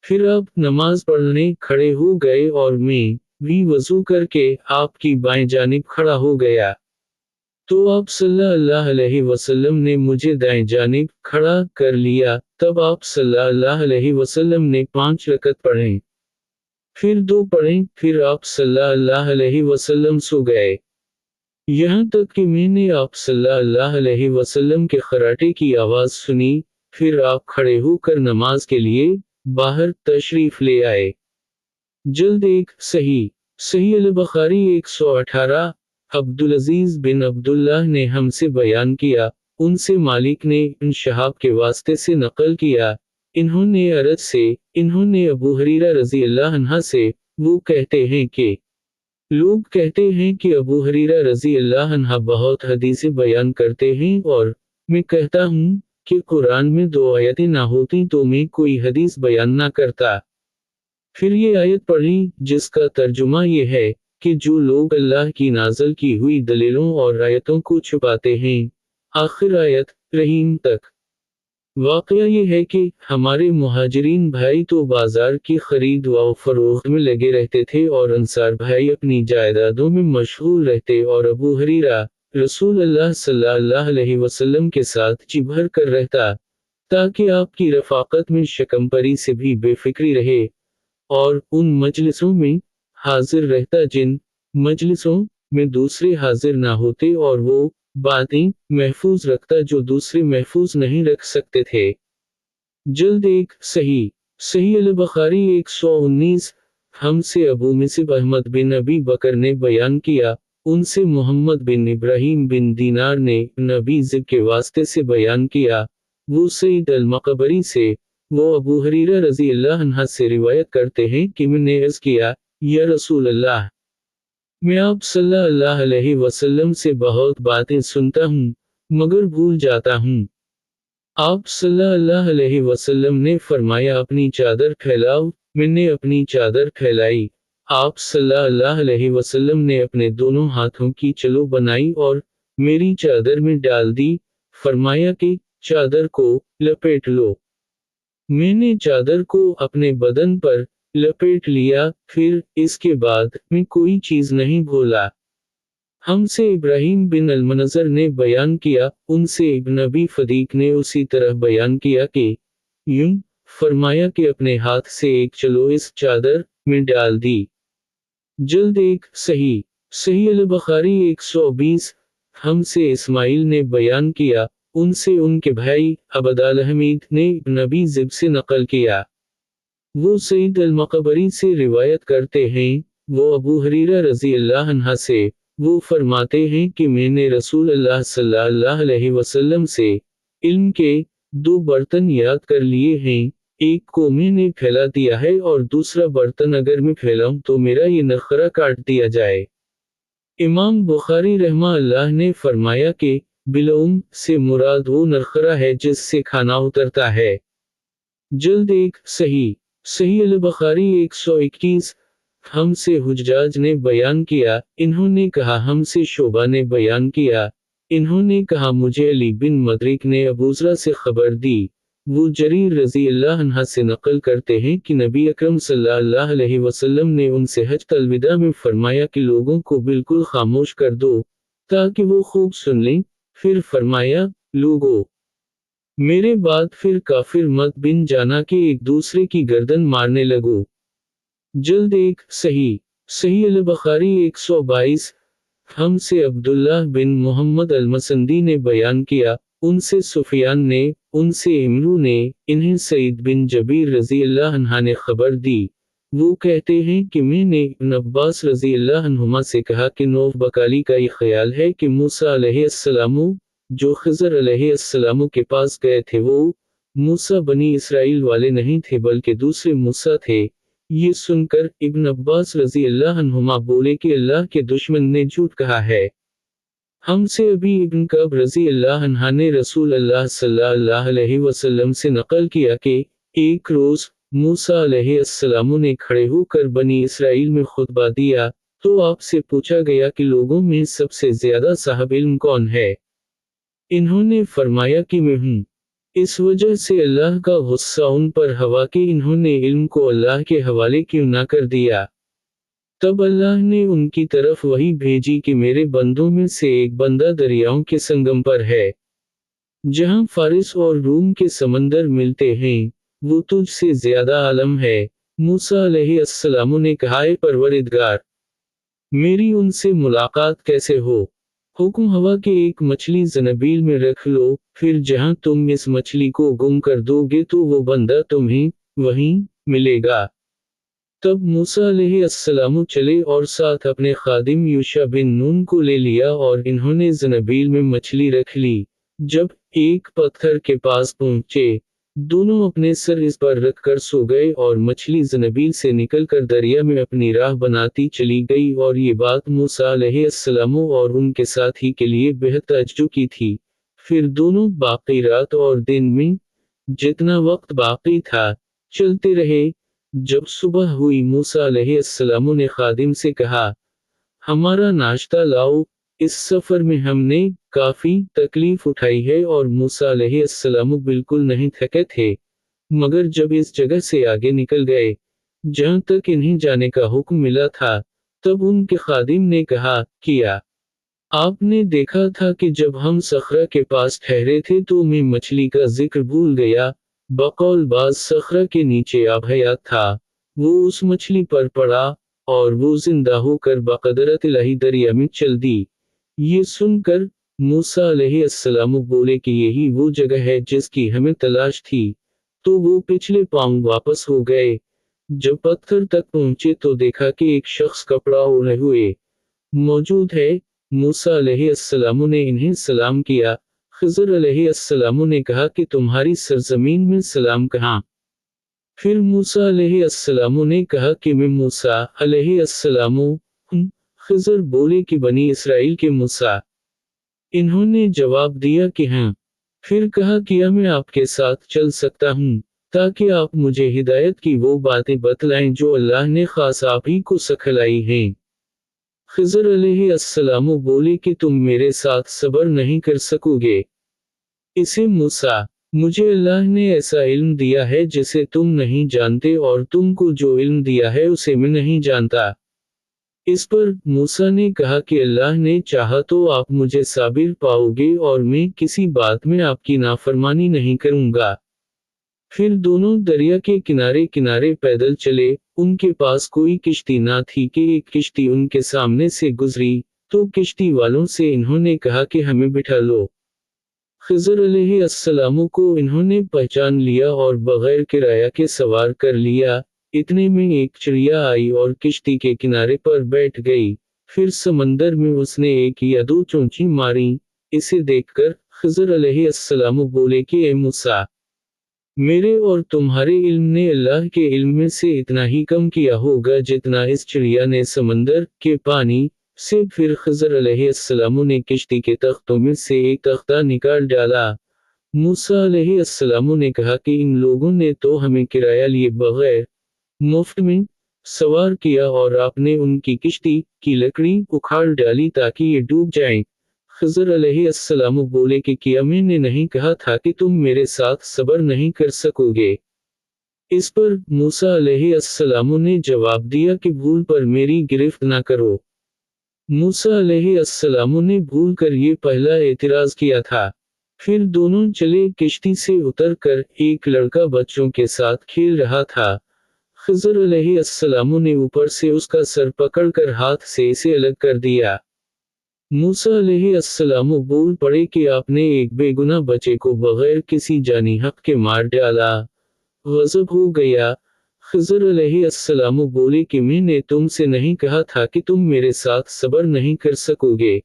پھر آپ نماز پڑھنے کھڑے ہو گئے اور میں بھی وضو کر کے آپ کی بائیں جانب کھڑا ہو گیا، تو آپ صلی اللہ علیہ وسلم نے مجھے دائیں جانب کھڑا کر لیا، تب آپ صلی اللہ علیہ وسلم نے 5 رکعت پڑھیں، پھر 2 پڑھیں، پھر آپ صلی اللہ علیہ وسلم سو گئے، یہاں تک کہ میں نے آپ صلی اللہ علیہ وسلم کے خراٹے کی آواز سنی، پھر آپ کھڑے ہو کر نماز کے لیے باہر تشریف لے آئے۔ جلد 1 صحیح البخاری 118۔ عبدالعزیز بن عبداللہ نے ہم سے بیان کیا، ان سے مالک نے ابن شہاب کے واسطے سے نقل کیا، انہوں نے عرج سے، انہوں نے ابو ہریرہ رضی اللہ عنہ سے، وہ کہتے ہیں کہ لوگ کہتے ہیں کہ ابو ہریرہ رضی اللہ عنہ بہت حدیثیں بیان کرتے ہیں اور میں کہتا ہوں کہ قرآن میں 2 آیتیں نہ ہوتی تو میں کوئی حدیث بیان نہ کرتا۔ پھر یہ آیت پڑھی جس کا ترجمہ یہ ہے کہ جو لوگ اللہ کی نازل کی ہوئی دلیلوں اور آیتوں کو چھپاتے ہیں، آخر آیت رحیم تک۔ واقعہ یہ ہے کہ ہمارے مہاجرین بھائی تو بازار کی خرید و فروخت میں لگے رہتے تھے اور انصار بھائی اپنی جائیدادوں میں مشغول رہتے اور ابو ہریرہ رسول اللہ صلی اللہ علیہ وسلم کے ساتھ جی بھر کر رہتا تاکہ آپ کی رفاقت میں شکمپری سے بھی بے فکری رہے، اور ان مجلسوں میں حاضر رہتا جن مجلسوں میں دوسرے حاضر نہ ہوتے اور وہ باتیں محفوظ رکھتا جو دوسرے محفوظ نہیں رکھ سکتے تھے۔ جلد 1 صحیح البخاری 119۔ ہم سے ابو مصعب احمد بن ابی بکر نے بیان کیا، ان سے محمد بن ابراہیم بن دینار نے نبی ذب کے واسطے سے بیان کیا، وہ سعید المقبری سے، وہ ابو ہریرہ رضی اللہ عنہ سے روایت کرتے ہیں کہ میں نے عرض کیا، یا رسول اللہ، میں آپ صلی اللہ علیہ وسلم سے بہت باتیں سنتا ہوں مگر بھول جاتا ہوں۔ آپ صلی اللہ علیہ وسلم نے فرمایا اپنی چادر پھیلاؤ، میں نے اپنی چادر پھیلائی، آپ صلی اللہ علیہ وسلم نے اپنے دونوں ہاتھوں کی چلو بنائی اور میری چادر میں ڈال دی، فرمایا کہ چادر کو لپیٹ لو، میں نے چادر کو اپنے بدن پر لپیٹ لیا، پھر اس کے بعد میں کوئی چیز نہیں بھولا۔ ہم سے ابراہیم بن المنذر نے بیان کیا، ان سے ابن ابی فدیق نے اسی طرح بیان کیا کہ یوں فرمایا کہ اپنے ہاتھ سے ایک چلو اس چادر میں ڈال دی۔ جلد 1 صحیح البخاری 120۔ ہم سے اسماعیل نے بیان کیا، ان سے ان کے بھائی عبد الحمید نے ابن ابی ذب سے نقل کیا، وہ سعید المقبری سے روایت کرتے ہیں، وہ ابو ہریرہ رضی اللہ عنہ سے، وہ فرماتے ہیں کہ میں نے رسول اللہ صلی اللہ علیہ وسلم سے علم کے 2 برتن یاد کر لیے ہیں، ایک کو میں نے پھیلا دیا ہے اور دوسرا برتن اگر میں پھیلاؤں تو میرا یہ نخرہ کاٹ دیا جائے۔ امام بخاری رحمہ اللہ نے فرمایا کہ بلعم سے مراد وہ نخرہ ہے جس سے کھانا اترتا ہے۔ جلد 1 صحیح البخاری 121۔ ہم سے حجاج نے بیان کیا، انہوں نے کہا ہم سے شعبہ نے بیان کیا، انہوں نے کہا مجھے علی بن مدرک نے ابوذر سے خبر دی، وہ جریر رضی اللہ عنہ سے نقل کرتے ہیں کہ نبی اکرم صلی اللہ علیہ وسلم نے ان سے حجۃ الوداع میں فرمایا کہ لوگوں کو بالکل خاموش کر دو تاکہ وہ خوب سن لیں، پھر فرمایا، لوگو میرے بعد پھر کافر مت بن جانا کہ ایک دوسرے کی گردن مارنے لگو۔ جلد 1 صحیح البخاری 122۔ ہم سے عبداللہ بن محمد المسندی نے بیان کیا، ان سے سفیان نے، ان سے عمرو نے، انہیں سعید بن جبیر رضی اللہ عنہ نے خبر دی۔ وہ کہتے ہیں کہ میں نے ابن عباس رضی اللہ عنہما سے کہا کہ نوف بکالی کا یہ خیال ہے کہ موسیٰ علیہ السلام جو خضر علیہ السلام کے پاس گئے تھے وہ موسیٰ بنی اسرائیل والے نہیں تھے بلکہ دوسرے موسیٰ تھے۔ یہ سن کر ابن عباس رضی اللہ عنہما بولے کہ اللہ کے دشمن نے جھوٹ کہا ہے۔ ہم سے ابی ابن کعب رضی اللہ عنہ نے رسول اللہ صلی اللہ علیہ وسلم سے نقل کیا کہ ایک روز موسیٰ علیہ السلام نے کھڑے ہو کر بنی اسرائیل میں خطبہ دیا، تو آپ سے پوچھا گیا کہ لوگوں میں سب سے زیادہ صاحب علم کون ہے؟ انہوں نے فرمایا کہ میں ہوں۔ اس وجہ سے اللہ کا غصہ ان پر ہوا کہ انہوں نے علم کو اللہ کے حوالے کیوں نہ کر دیا۔ تب اللہ نے ان کی طرف وحی بھیجی کہ میرے بندوں میں سے ایک بندہ دریاؤں کے سنگم پر ہے، جہاں فارس اور روم کے سمندر ملتے ہیں، وہ تجھ سے زیادہ عالم ہے۔ موسیٰ علیہ السلام نے کہا، اے پروردگار، میری ان سے ملاقات کیسے ہو؟ حکم ہوا کہ ایک مچھلی زنبیل میں رکھ لو، پھر جہاں تم اس مچھلی کو گم کر دو گے تو وہ بندہ تمہیں وہیں ملے گا۔ تب موسیٰ علیہ السلام چلے اور ساتھ اپنے خادم یوشع بن نون کو لے لیا اور انہوں نے زنبیل میں مچھلی رکھ لی۔ جب ایک پتھر کے پاس پہنچے، دونوں اپنے سر اس پر رکھ کر سو گئے اور مچھلی زنبیل سے نکل کر دریا میں اپنی راہ بناتی چلی گئی، اور یہ بات موسیٰ علیہ السلام اور ان کے ساتھی کے لیے بہت تعجب کی تھی۔ پھر دونوں باقی رات اور دن میں جتنا وقت باقی تھا چلتے رہے۔ جب صبح ہوئی موسیٰ علیہ السلام نے خادم سے کہا، ہمارا ناشتہ لاؤ، اس سفر میں ہم نے کافی تکلیف اٹھائی ہے، اور موسیٰ علیہ السلام بالکل نہیں تھکے تھے، مگر جب اس جگہ سے آگے نکل گئے جہاں تک انہیں جانے کا حکم ملا تھا، تب ان کے خادم نے کہا، کیا آپ نے دیکھا تھا کہ جب ہم صخرہ کے پاس ٹھہرے تھے تو میں مچھلی کا ذکر بھول گیا؟ بقول بعض صخرہ کے نیچے آب حیات تھا، وہ اس مچھلی پر پڑا اور وہ زندہ ہو کر بقدرت الہی دریا میں چل دی۔ یہ سن کر موسیٰ علیہ السلام بولے کہ یہی وہ جگہ ہے جس کی ہمیں تلاش تھی، تو وہ پچھلے پاؤں واپس ہو گئے۔ جب پتھر تک پہنچے تو دیکھا کہ ایک شخص کپڑا اوڑھے ہوئے موجود ہے۔ موسیٰ علیہ السلام نے انہیں سلام کیا۔ خضر علیہ السلام نے کہا کہ تمہاری سرزمین میں سلام کہاں؟ پھر موسیٰ علیہ السلام نے کہا کہ میں موسیٰ علیہ السلام ہوں۔ خضر بولے کہ بنی اسرائیل کے موسیٰ؟ انہوں نے جواب دیا کہ ہاں۔ پھر کہا کیا میں آپ کے ساتھ چل سکتا ہوں تاکہ آپ مجھے ہدایت کی وہ باتیں بتلائیں جو اللہ نے خاص آپ ہی کو سکھلائی ہیں؟ خضر علیہ السلام بولے کہ تم میرے ساتھ صبر نہیں کر سکو گے۔ اسے موسیٰ، مجھے اللہ نے ایسا علم دیا ہے جسے تم نہیں جانتے، اور تم کو جو علم دیا ہے اسے میں نہیں جانتا۔ اس پر موسیٰ نے کہا کہ اللہ نے چاہا تو آپ مجھے صابر پاؤ گے اور میں کسی بات میں آپ کی نافرمانی نہیں کروں گا۔ پھر دونوں دریا کے کنارے کنارے پیدل چلے۔ ان کے پاس کوئی کشتی نہ تھی کہ ایک کشتی ان کے سامنے سے گزری، تو کشتی والوں سے انہوں نے کہا کہ ہمیں بٹھا لو۔ خضر علیہ السلام کو انہوں نے پہچان لیا اور بغیر کرایہ کے سوار کر لیا۔ اتنے میں ایک چڑیا آئی اور کشتی کے کنارے پر بیٹھ گئی۔ پھر سمندر میں اس نے ایک یا دو چونچیں ماری۔ اسے دیکھ کر خضر علیہ السلام بولے کہ اے موسیٰ، میرے اور تمہارے علم نے اللہ کے علم میں سے اتنا ہی کم کیا ہوگا جتنا اس چڑیا نے سمندر کے پانی سے۔ پھر خضر علیہ السلام نے کشتی کے تختوں میں سے ایک تختہ نکال ڈالا۔ موسیٰ علیہ السلام نے کہا کہ ان لوگوں نے تو ہمیں کرایہ لیے بغیر مفت میں سوار کیا، اور آپ نے ان کی کشتی کی لکڑی اکھاڑ ڈالی تاکہ یہ ڈوب جائیں۔ खضर अलैहिस्सलाम बोले कि क्या मैंने नहीं कहा था कि तुम मेरे साथ सब्र नहीं कर सकोगे। इस पर मूसा अलैहिस्सलाम ने जवाब दिया कि भूल पर मेरी गिरफ्त न करो। मूसा अलैहिस्सलाम ने भूल कर ये पहला एतराज किया था। फिर दोनों चले, किश्ती से उतरकर एक लड़का बच्चों के साथ खेल रहा था। खिज़र अलैहिस्सलाम ने ऊपर से उसका सर पकड़कर हाथ से इसे अलग कर दिया। मूसा अलैहिस्सलाम बोल पड़े कि आपने एक बेगुनाह बच्चे को बगैर किसी जानी हक के मार डाला। गज़ब हो गया। खिज़र अलैहिस्सलाम बोले कि मैंने तुमसे नहीं कहा था कि तुम मेरे साथ सब्र नहीं कर सकोगे।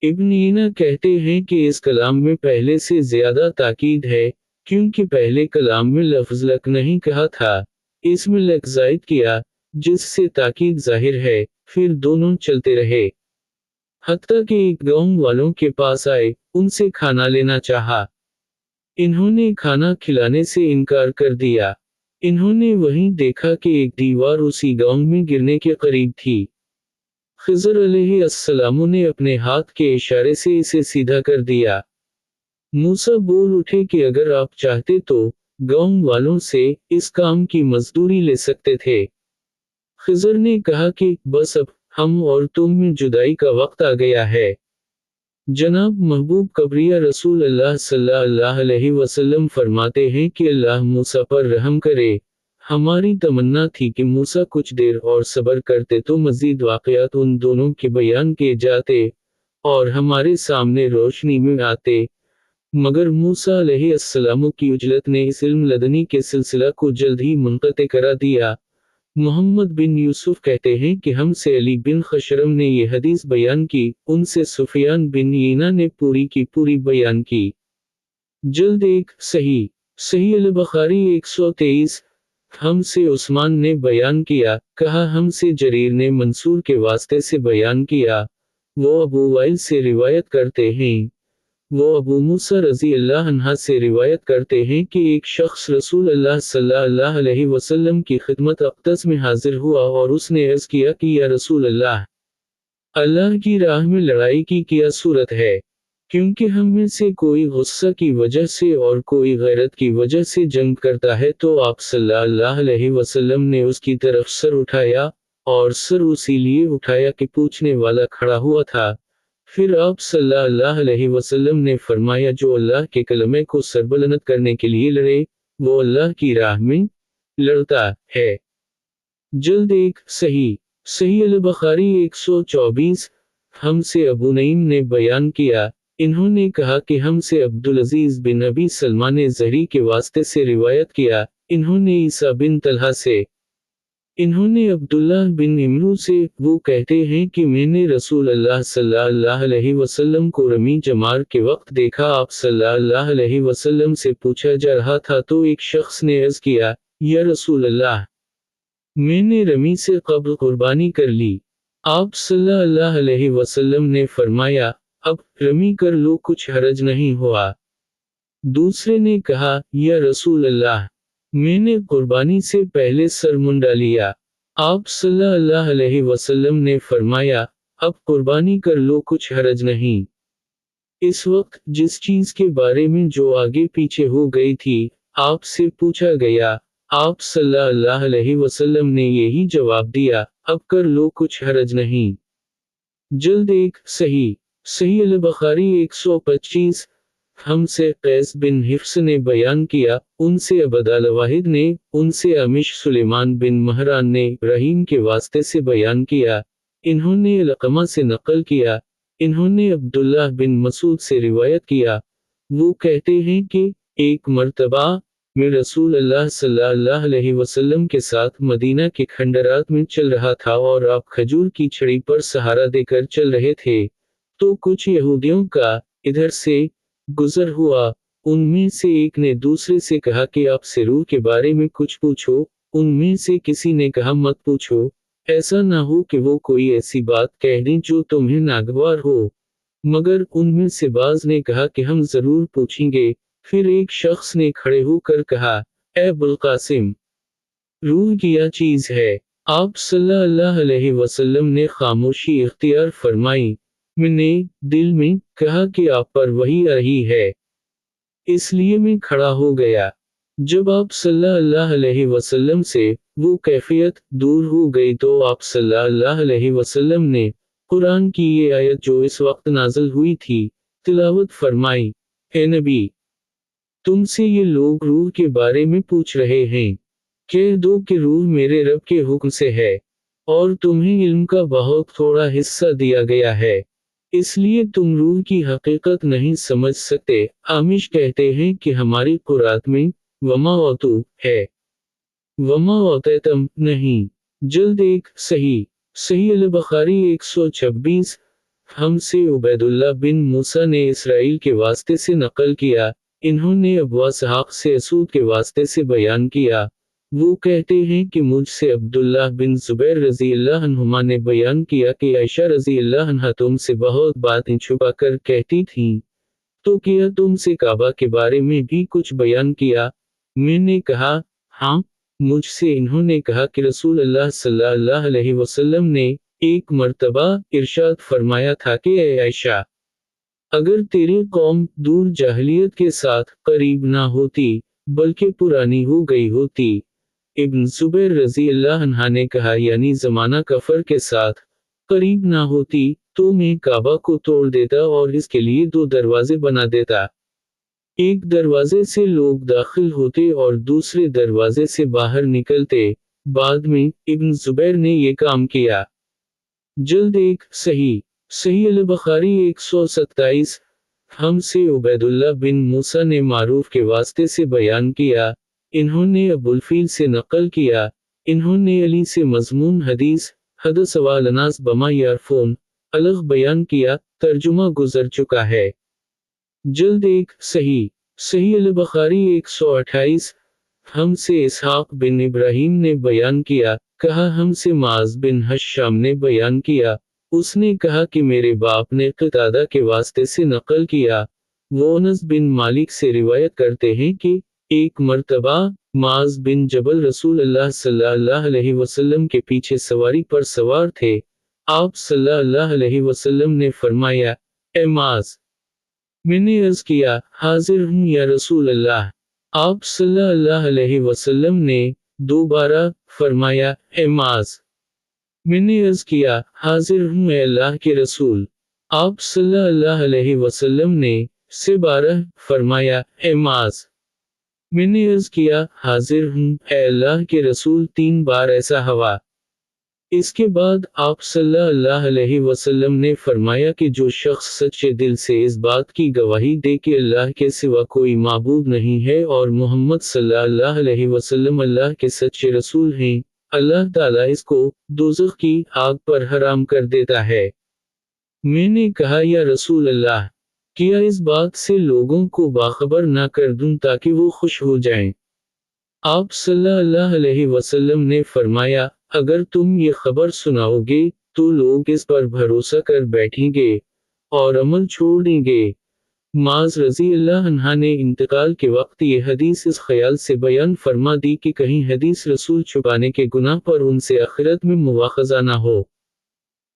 इब्न ईना कहते हैं कि इस कलाम में पहले से ज़्यादा ताकीद है, क्योंकि पहले कलाम में लफ्ज़ लक नहीं कहा था, इसमें लक ज़ायद किया, जिससे ताकीद ज़ाहिर है। फिर दोनों चलते रहे, हत्ता कि एक गाँव वालों के पास आए, उनसे खाना लेना चाहा। इन्होंने खाना खिलाने से इनकार कर दिया। इन्होंने वहीं देखा कि एक दीवार उसी गाँव में गिरने के करीब थी। खिज़र अलैहिस्सलाम ने अपने हाथ के इशारे से इसे सीधा कर दिया। मूसा बोल उठे कि अगर आप चाहते तो गाँव वालों से इस काम की मजदूरी ले सकते थे। खिज़र ने कहा कि बस अब हम और तुम में जुदाई का वक्त आ गया है। जनाब महबूब कबरिया रसूल अल्लाह सल्लल्लाहु अलैहि वसल्लम फरमाते हैं कि अल्लाह मूसा पर रहम करे। हमारी तमन्ना थी कि मूसा कुछ देर और सब्र करते तो मज़ीद वाक़यात उन दोनों के बयान किए जाते और हमारे सामने रोशनी में आते, मगर मूसा अलैहिस्सलाम की उजलत ने इस इल्म लदनी के सिलसिला को जल्द ही मुनक़ते करा दिया। मोहम्मद बिन यूसुफ कहते हैं कि हमसे अली बिन खशरम ने ये हदीस बयान की, उनसे सुफियान बिन यीना ने पूरी की पूरी बयान की। जल्द एक सही सही अल-बुखारी 123। हमसे उस्मान ने बयान किया, कहा हमसे जरीर ने मंसूर के वास्ते से बयान किया, वो अबू वाइल से रिवायत करते हैं, वो अबू मूसा रज़ी अल्लाह अन्हा से रिवायत करते हैं कि एक शख्स रसूल अल्लाह सल्लल्लाहु अलैहि वसल्लम की खिदमत अक़दस में हाजिर हुआ और उसने अर्ज़ किया कि या रसूल अल्लाह, अल्लाह की राह में लड़ाई की क्या सूरत है? क्योंकि हम में से कोई गुस्सा की वजह से और कोई गैरत की वजह से जंग करता है, तो आप सल्लल्लाहु अलैहि वसल्लम ने उसकी तरफ सर उठाया, और सर उसी लिए उठाया कि पूछने वाला खड़ा हुआ था। फिर आप सल्लल्लाहु अलैहि वसल्लम ने फरमाया, जो अल्लाह के कलमे को सरबलंद करने के लिए लड़े, वो अल्लाह की राह में लड़ता है। जल्द एक सही सही अल-बुखारी 124। हमसे अबू नईम ने बयान किया, इन्होंने कहा कि हमसे अब्दुल अजीज बिन अबी सलमा ने ज़हरी के वास्ते से रिवायत किया, इन्होंने ईसा बिन तलहा से, इन्होंने अब्दुल्लाह बिन इमरू से, वो कहते हैं कि मैंने रसूल अल्लाह सल्लल्लाहु अलैहि वसल्लम को रमी जमार के वक्त देखा। आप सल्लल्लाहु अलैहि वसल्लम से पूछा जा रहा था तो एक शख्स ने अर्ज़ किया, या रसूल अल्लाह, मैंने रमी से क़ब्ल कुर्बानी कर ली। आप सल्लल्लाहु अलैहि वसल्लम ने फरमाया, अब रमी कर लो, कुछ हरज नहीं हुआ। दूसरे ने कहा, या रसूल अल्लाह, मैंने कुर्बानी से पहले सर मुंडा लिया। आप सल्लल्लाहु अलैहि वसल्लम ने फरमाया, अब कुर्बानी कर लो, कुछ हरज नहीं। इस वक्त जिस चीज के बारे में जो आगे पीछे हो गई थी, आपसे पूछा गया, आप सल्लल्लाहु अलैहि वसल्लम ने यही जवाब दिया, अब कर लो, कुछ हरज नहीं। जल्द एक सही सही अल-बुखारी 125। हमसे कैस बिन हिफ्स ने बयान किया, उनसे अबद अल-वाहिद ने, उनसे अमिश सुलेमान बिन महरान ने इब्राहीम के वास्ते से बयान किया, इन्होंने अलक़मा से नक़ल किया, इन्होंने अब्दुल्लाह बिन मसूद से रिवायत किया, वो कहते हैं कि एक मर्तबा मैं रसूल अल्लाह सल्लल्लाहु अलैहि वसल्लम के साथ मदीना के खंडरात में चल रहा था और आप खजूर की छड़ी पर सहारा देकर चल रहे थे, तो कुछ यहूदियों का इधर से गुजर हुआ। उनमें से एक ने दूसरे से कहा कि आपसे रूह के बारे में कुछ पूछो। उनमें से किसी ने कहा मत पूछो, ऐसा ना हो कि वो कोई ऐसी बात कह दें जो तुम्हें नागवार हो। मगर उनमें से बाज ने कहा कि हम जरूर पूछेंगे। फिर एक शख्स ने खड़े होकर कहा, ए अबुल कासिम, रूह क्या चीज है? आप सल्लल्लाहु अलैहि वसल्लम ने खामोशी इख्तियार फरमाई। मैंने दिल में कहा कि आप पर वही आ रही है, इसलिए मैं खड़ा हो गया। जब आप सल्लल्लाहु अलैहि वसल्लम से वो कैफियत दूर हो गई तो आप सल्लल्लाहु अलैहि वसल्लम ने कुरान की ये आयत जो इस वक्त नाज़िल हुई थी, तिलावत फरमाई। ए नबी, तुमसे ये लोग रूह के बारे में पूछ रहे हैं। कह दो कि रूह मेरे रब के हुक्म से है, और तुम्हें इल्म का बहुत थोड़ा हिस्सा दिया गया है, इसलिए तुम रूह की हकीकत नहीं समझ सकते। आमिश कहते हैं कि हमारी कुरात में वमा औतु है, वमा औतैतम नहीं। जल्द एक सही सही अल बुखारी 126। हमसे उबैदुल्लाह बिन मूसा ने इसराइल के वास्ते से नकल किया, इन्होंने अबू इसहाक से असूद के वास्ते से बयान किया। वो कहते हैं कि मुझसे अब्दुल्लाह बिन जुबैर रज़ी अल्लाह अन्हुमा ने बयान किया कि आयशा रज़ी अल्लाह अन्हा तुमसे बहुत बातें छुपा कर कहती थीं, तो क्या तुमसे काबा के बारे में भी कुछ बयान किया? मैंने कहा, हाँ। मुझसे इन्होंने कहा कि रसूल अल्लाह सल्लल्लाहु अलैहि वसल्लम ने एक मर्तबा इरशाद फरमाया था कि ए आयशा, अगर तेरी कौम दूर जाहिलियत के साथ करीब ना होती, बल्कि पुरानी हो गई होती। इब्न जुबैर रज़ी अल्लाह अन्हा ने कहा यानी ज़माना कफर के साथ करीब ना होती, तो मैं काबा को तोड़ देता और इसके लिए दो दरवाजे बना देता। एक दरवाजे से लोग दाखिल होते और दूसरे दरवाजे से बाहर निकलते। बाद में इब्न जुबैर ने ये काम किया। जल्द एक सही सही अल बुखारी 127। हमसे उबैदुल्लाह बिन मूसा ने मारूफ के वास्ते से बयान किया, इन्होंने अबुलफील से नकल किया, इन्होंने अली से मजमून हदीस हदसवालनास बमा यारफोन अलग बयान किया, तर्जुमा गुजर चुका है। जल्द एक सही सही अल बुखारी 128। हमसे इसहाक बिन इब्राहीम ने बयान किया, कहा हमसे माज बिन हश्शाम ने बयान किया, उसने कहा कि मेरे बाप ने क़तादा के वास्ते से नकल किया। वो अनस बिन मालिक से रिवायत करते हैं कि एक मर्तबा माज बिन जबल रसूल अल्लाह सल्लल्लाहु अलैहि वसल्लम के पीछे सवारी पर सवार थे। आप सल्लल्लाहु अलैहि वसल्लम ने फरमाया, ए माज, मैंने अर्ज़ किया, हाजिर हूँ या रसूल अल्लाह। आप सल्लल्लाहु अलैहि वसल्लम ने दोबारा फरमाया, ए माज, मैंने अर्ज़ किया, हाजिर हूँ ए अल्लाह के रसूल। आप सल्लल्लाहु अलैहि वसल्लम ने से 12 फरमाया, ए माज, मैंने अर्ज़ किया, हाजिर हूँ ए अल्लाह के रसूल 3 बार ऐसा हवा। इसके बाद आप सल्लल्लाहु अलैहि वसल्लम ने फरमाया कि जो शख्स सच्चे दिल से इस बात की गवाही दे कि अल्लाह के सिवा कोई माबूद नहीं है और मोहम्मद सल्लल्लाहु अलैहि वसल्लम अल्लाह के सच्चे रसूल हैं, अल्लाह ताला इसको दोज़ख की आग पर हराम कर देता है। मैंने कहा या रसूल अल्लाह, क्या इस बात से लोगों को बाखबर ना कर दूं ताकि वो खुश हो जाएं? आप सल्लल्लाहु अलैहि वसल्लम ने फरमाया, अगर तुम ये खबर सुनाओगे, तो लोग इस पर भरोसा कर बैठेंगे और अमल छोड़ देंगे। माज रज़ी अल्लाह अन्हा ने इंतकाल के वक्त ये हदीस इस ख्याल से बयान फरमा दी कि कहीं हदीस रसूल छुपाने के गुनाह पर उनसे आखिरत में मुवाखज़ा ना हो।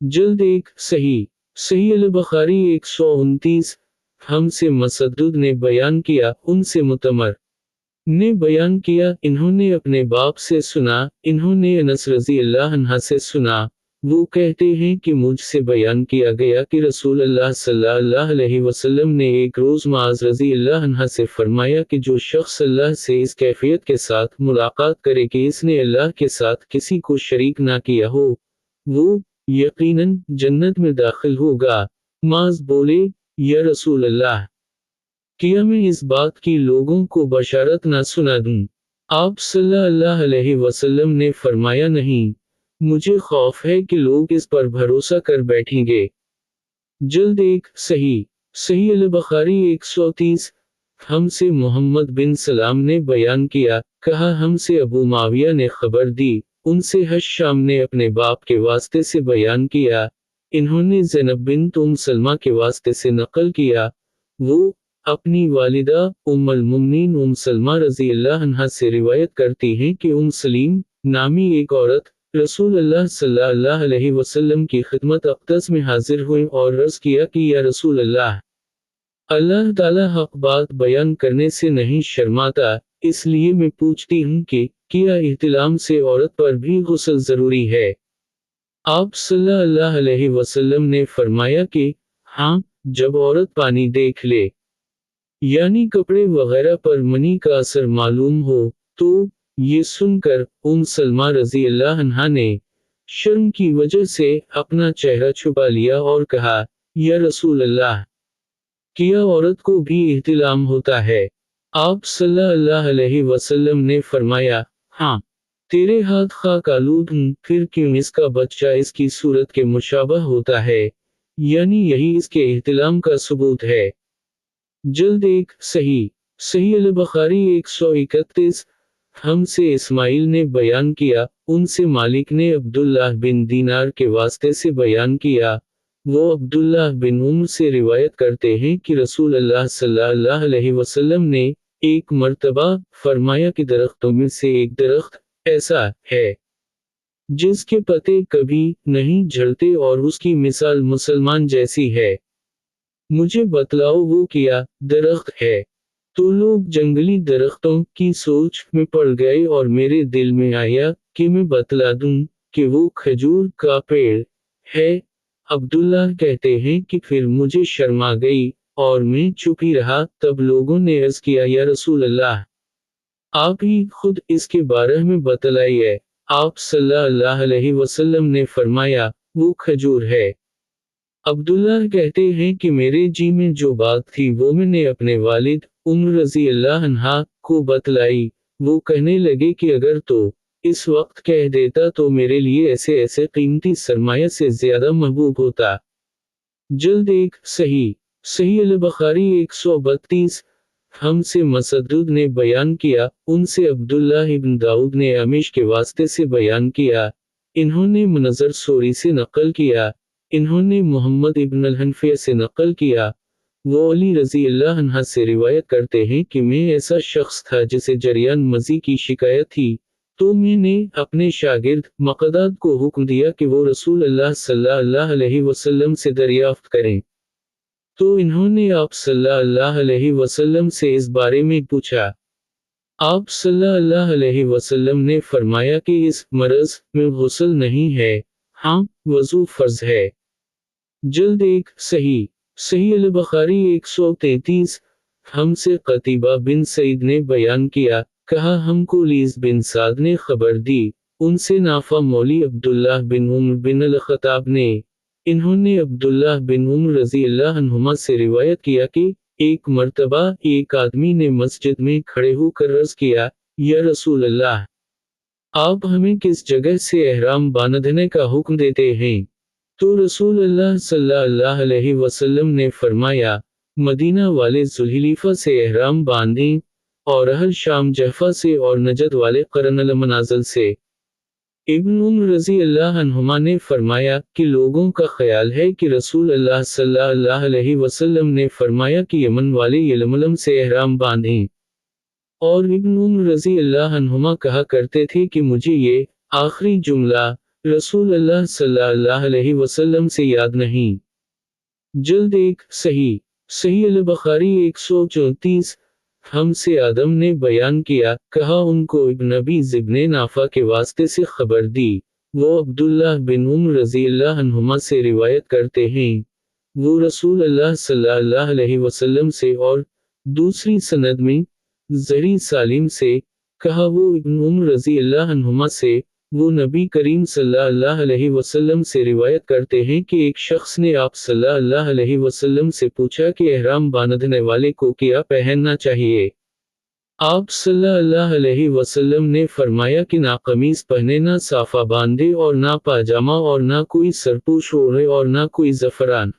जल्द एक सही सही अल बुखारी 129। हमसे मसद्दुद ने बयान किया, उनसे मुतमर ने बयान किया, इन्होंने अपने बाप से सुना, इन्होंने अनस रज़ी अल्लाह अन्हा से सुना। वो कहते हैं कि मुझसे बयान किया गया कि रसूल अल्लाह सल्लल्लाहु अलैहि वसल्लम ने एक रोज़ माज रज़ी अल्लाह अन्हा से फरमाया कि जो शख्स अल्लाह से इस कैफियत के साथ मुलाकात करे कि इसने अल्लाह के साथ किसी को शरीक ना किया हो, वो यकीनन जन्नत में दाखिल होगा। माज बोले, या रसूल अल्लाह, क्या मैं इस बात की लोगों को बशारत ना सुना दूं? आप सल्लल्लाहु अलैहि वसल्लम ने फरमाया नहीं, मुझे खौफ है कि लोग इस पर भरोसा कर बैठेंगे। जल्द एक सही सही अल बुखारी 130। हमसे मोहम्मद बिन सलाम ने बयान किया, कहा हमसे अबू माविया ने खबर दी, उनसे हश्शाम ने अपने बाप के वास्ते से बयान किया, इन्होंने ज़ैनब बिन्त सलमा के वास्ते से नकल किया। वो अपनी वालिदा उम्मुल मुमिनीन सलमा रज़ी अल्लाह अन्हा से रिवायत करती हैं कि सलीम नामी एक औरत रसूल अल्लाह सल्लल्लाहु अलैहि वसल्लम की खिदमत अक़दस में हाजिर हुए और अर्ज़ किया कि या रसूल अल्लाह, अल्लाह ताला हक बात बयान करने से नहीं शर्माता, इसलिए मैं पूछती हूँ कि क्या इहतिलाम से औरत पर भी गुस्ल ज़रूरी है? आप सल्लल्लाहु अलैहि वसल्लम ने फरमाया कि हाँ, जब औरत पानी देख ले, यानी कपड़े वगैरह पर मनी का असर मालूम हो, तो ये सुनकर सलमा रज़ी अल्लाह अन्हा ने शर्म की वजह से अपना चेहरा छुपा लिया और कहा, या रसूल अल्लाह, क्या औरत को भी इहतिलाम होता है? आप सल्लल्लाहु अलैहि वसल्लम ने फरमाया, हाँ, तेरे हाथ खाक आलूद हैं, फिर क्यों इसका बच्चा इसकी सूरत के मुशाबह होता है? यानी यही इसके इहतिलाम का सबूत है। जल्द एक सही सही अल-बुखारी 131। हमसे इस्माइल ने बयान किया, उनसे मालिक ने अब्दुल्लाह बिन दीनार के वास्ते से बयान किया, वो अब्दुल्लाह बिन उम्र से रिवायत करते हैं कि रसूल अल्लाह सल्लल्लाहु अलैहि वसल्लम ने एक मर्तबा फरमाया कि दरख्तों में से एक दरख्त ऐसा है जिसके पत्ते कभी नहीं झड़ते और उसकी मिसाल मुसलमान जैसी है। मुझे बतलाओ वो क्या दरख्त है। तो लोग जंगली दरख्तों की सोच में पड़ गए और मेरे दिल में आया कि मैं बतला दूं कि वो खजूर का पेड़ है। अब्दुल्लाह कहते हैं कि फिर मुझे शर्म आ गई और मैं चुप ही रहा। तब लोगों ने अर्ज़ किया, या रसूल अल्लाह, आप ही खुद इसके बारे में बतलाइए। आप सल्लल्लाहु अलैहि वसल्लम ने फरमाया, वो खजूर है। अब्दुल्लाह कहते हैं कि मेरे जी में जो बात थी वो मैंने अपने वालिद उम्र रज़ी अल्लाह अन्हा को बतलाई। वो कहने लगे कि अगर तो इस वक्त कह देता तो मेरे लिए ऐसे ऐसे कीमती सरमाया से ज़्यादा महबूब होता। जल्द एक सही सही अल-बुखारी 132। हमसे मसद्दुद ने बयान किया, उनसे अब्दुल्लाह इब्न दाऊद ने अमीश के वास्ते से बयान किया, इन्होंने मुनज़्ज़र सोरी से नक़ल किया, इन्होंने मोहम्मद इब्न अल-हनफिया से नक़ल किया, वो अली रज़ी अल्लाह अन्हा से रिवायत करते हैं कि मैं ऐसा शख्स था जिसे जरियान मज़ी की शिकायत थी, तो मैंने अपने शागिर्द मक़दाद को हुक्म दिया कि वो रसूल अल्लाह सल्लल्लाहु अलैहि वसल्लम से दरियाफ़्त करें। तो इन्होंने आप सल्लल्लाहु अलैहि वसल्लम से इस बारे में पूछा। आप सल्लल्लाहु अलैहि वसल्लम ने फरमाया कि इस मरज़ में गुस्ल नहीं है, हाँ, वज़ू फ़र्ज़ है। जल्द एक सही सही अल-बुखारी 133। हमसे क़तीबा बिन सईद ने बयान किया, कहा हमको लीस बिन साद ने खबर दी, उनसे नाफा मौली अब्दुल्लाह बिन उम्र बिन अल-ख़त्ताब ने, इन्होंने अब्दुल्लाह बिन उम्र रज़ी अल्लाह अन्हुमा से रिवायत किया कि एक मर्तबा एक आदमी ने मस्जिद में खड़े होकर अर्ज़ किया, या रसूल अल्लाह, आप हमें किस जगह से एहराम बांधने का हुक्म देते हैं? तो रसूल अल्लाह सल्लल्लाहु अलैहि वसल्लम ने फरमाया, मदीना वाले ज़ुल्हिलीफ़ा से एहराम बांधें, और अहल शाम जहफ़ा से और नजद वाले क़रन अल-मनाज़िल से। इब्न उम्र रज़ी अल्लाह अन्हुमा ने फरमाया कि लोगों का ख्याल है कि रसूल अल्लाह सल्लल्लाहु अलैहि वसल्लम ने फरमाया कि यमन वाले यलमुलम से एहराम बांधें। और इब्न उम्र रज़ी अल्लाह अन्हुमा कहा करते थे कि मुझे ये आखिरी जुमला रसूल अल्लाह सल्लल्लाहु अलैहि वसल्लम से याद नहीं। जल्द एक सही सही अल-बुखारी 134। हमसे आदम ने बयान किया, कहा उनको इब्न अबी ज़िब ने नाफा के वास्ते से खबर दी, वो अब्दुल्लाह बिन उम्र रज़ी अल्लाह अन्हुमा से रिवायत करते हैं, वो रसूल अल्लाह सल्लल्लाहु अलैहि वसल्लम से और दूसरी सनद में ज़री सालिम से, कहा वो इब्न उम्र रज़ी अल्लाह अन्हुमा से, वो नबी करीम सल्लल्लाहु अलैहि वसल्लम से रिवायत करते हैं कि एक शख्स ने आप सल्लल्लाहु अलैहि वसल्लम से पूछा कि एहराम बांधने वाले को क्या पहनना चाहिए। आप सल्लल्लाहु अलैहि वसल्लम ने फरमाया कि ना कमीज पहने, ना साफा बांधे और ना पाजामा और ना कोई सरपोश ओढ़े और ना कोई ज़फ़रान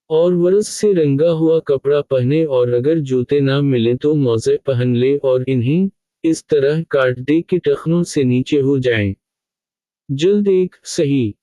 और वरस से रंगा हुआ कपड़ा पहने, और अगर जूते ना मिले तो मोज़े पहन ले और इन्हें इस तरह काट दे कि टखनों से नीचे हो जाएं। जल्द एक सही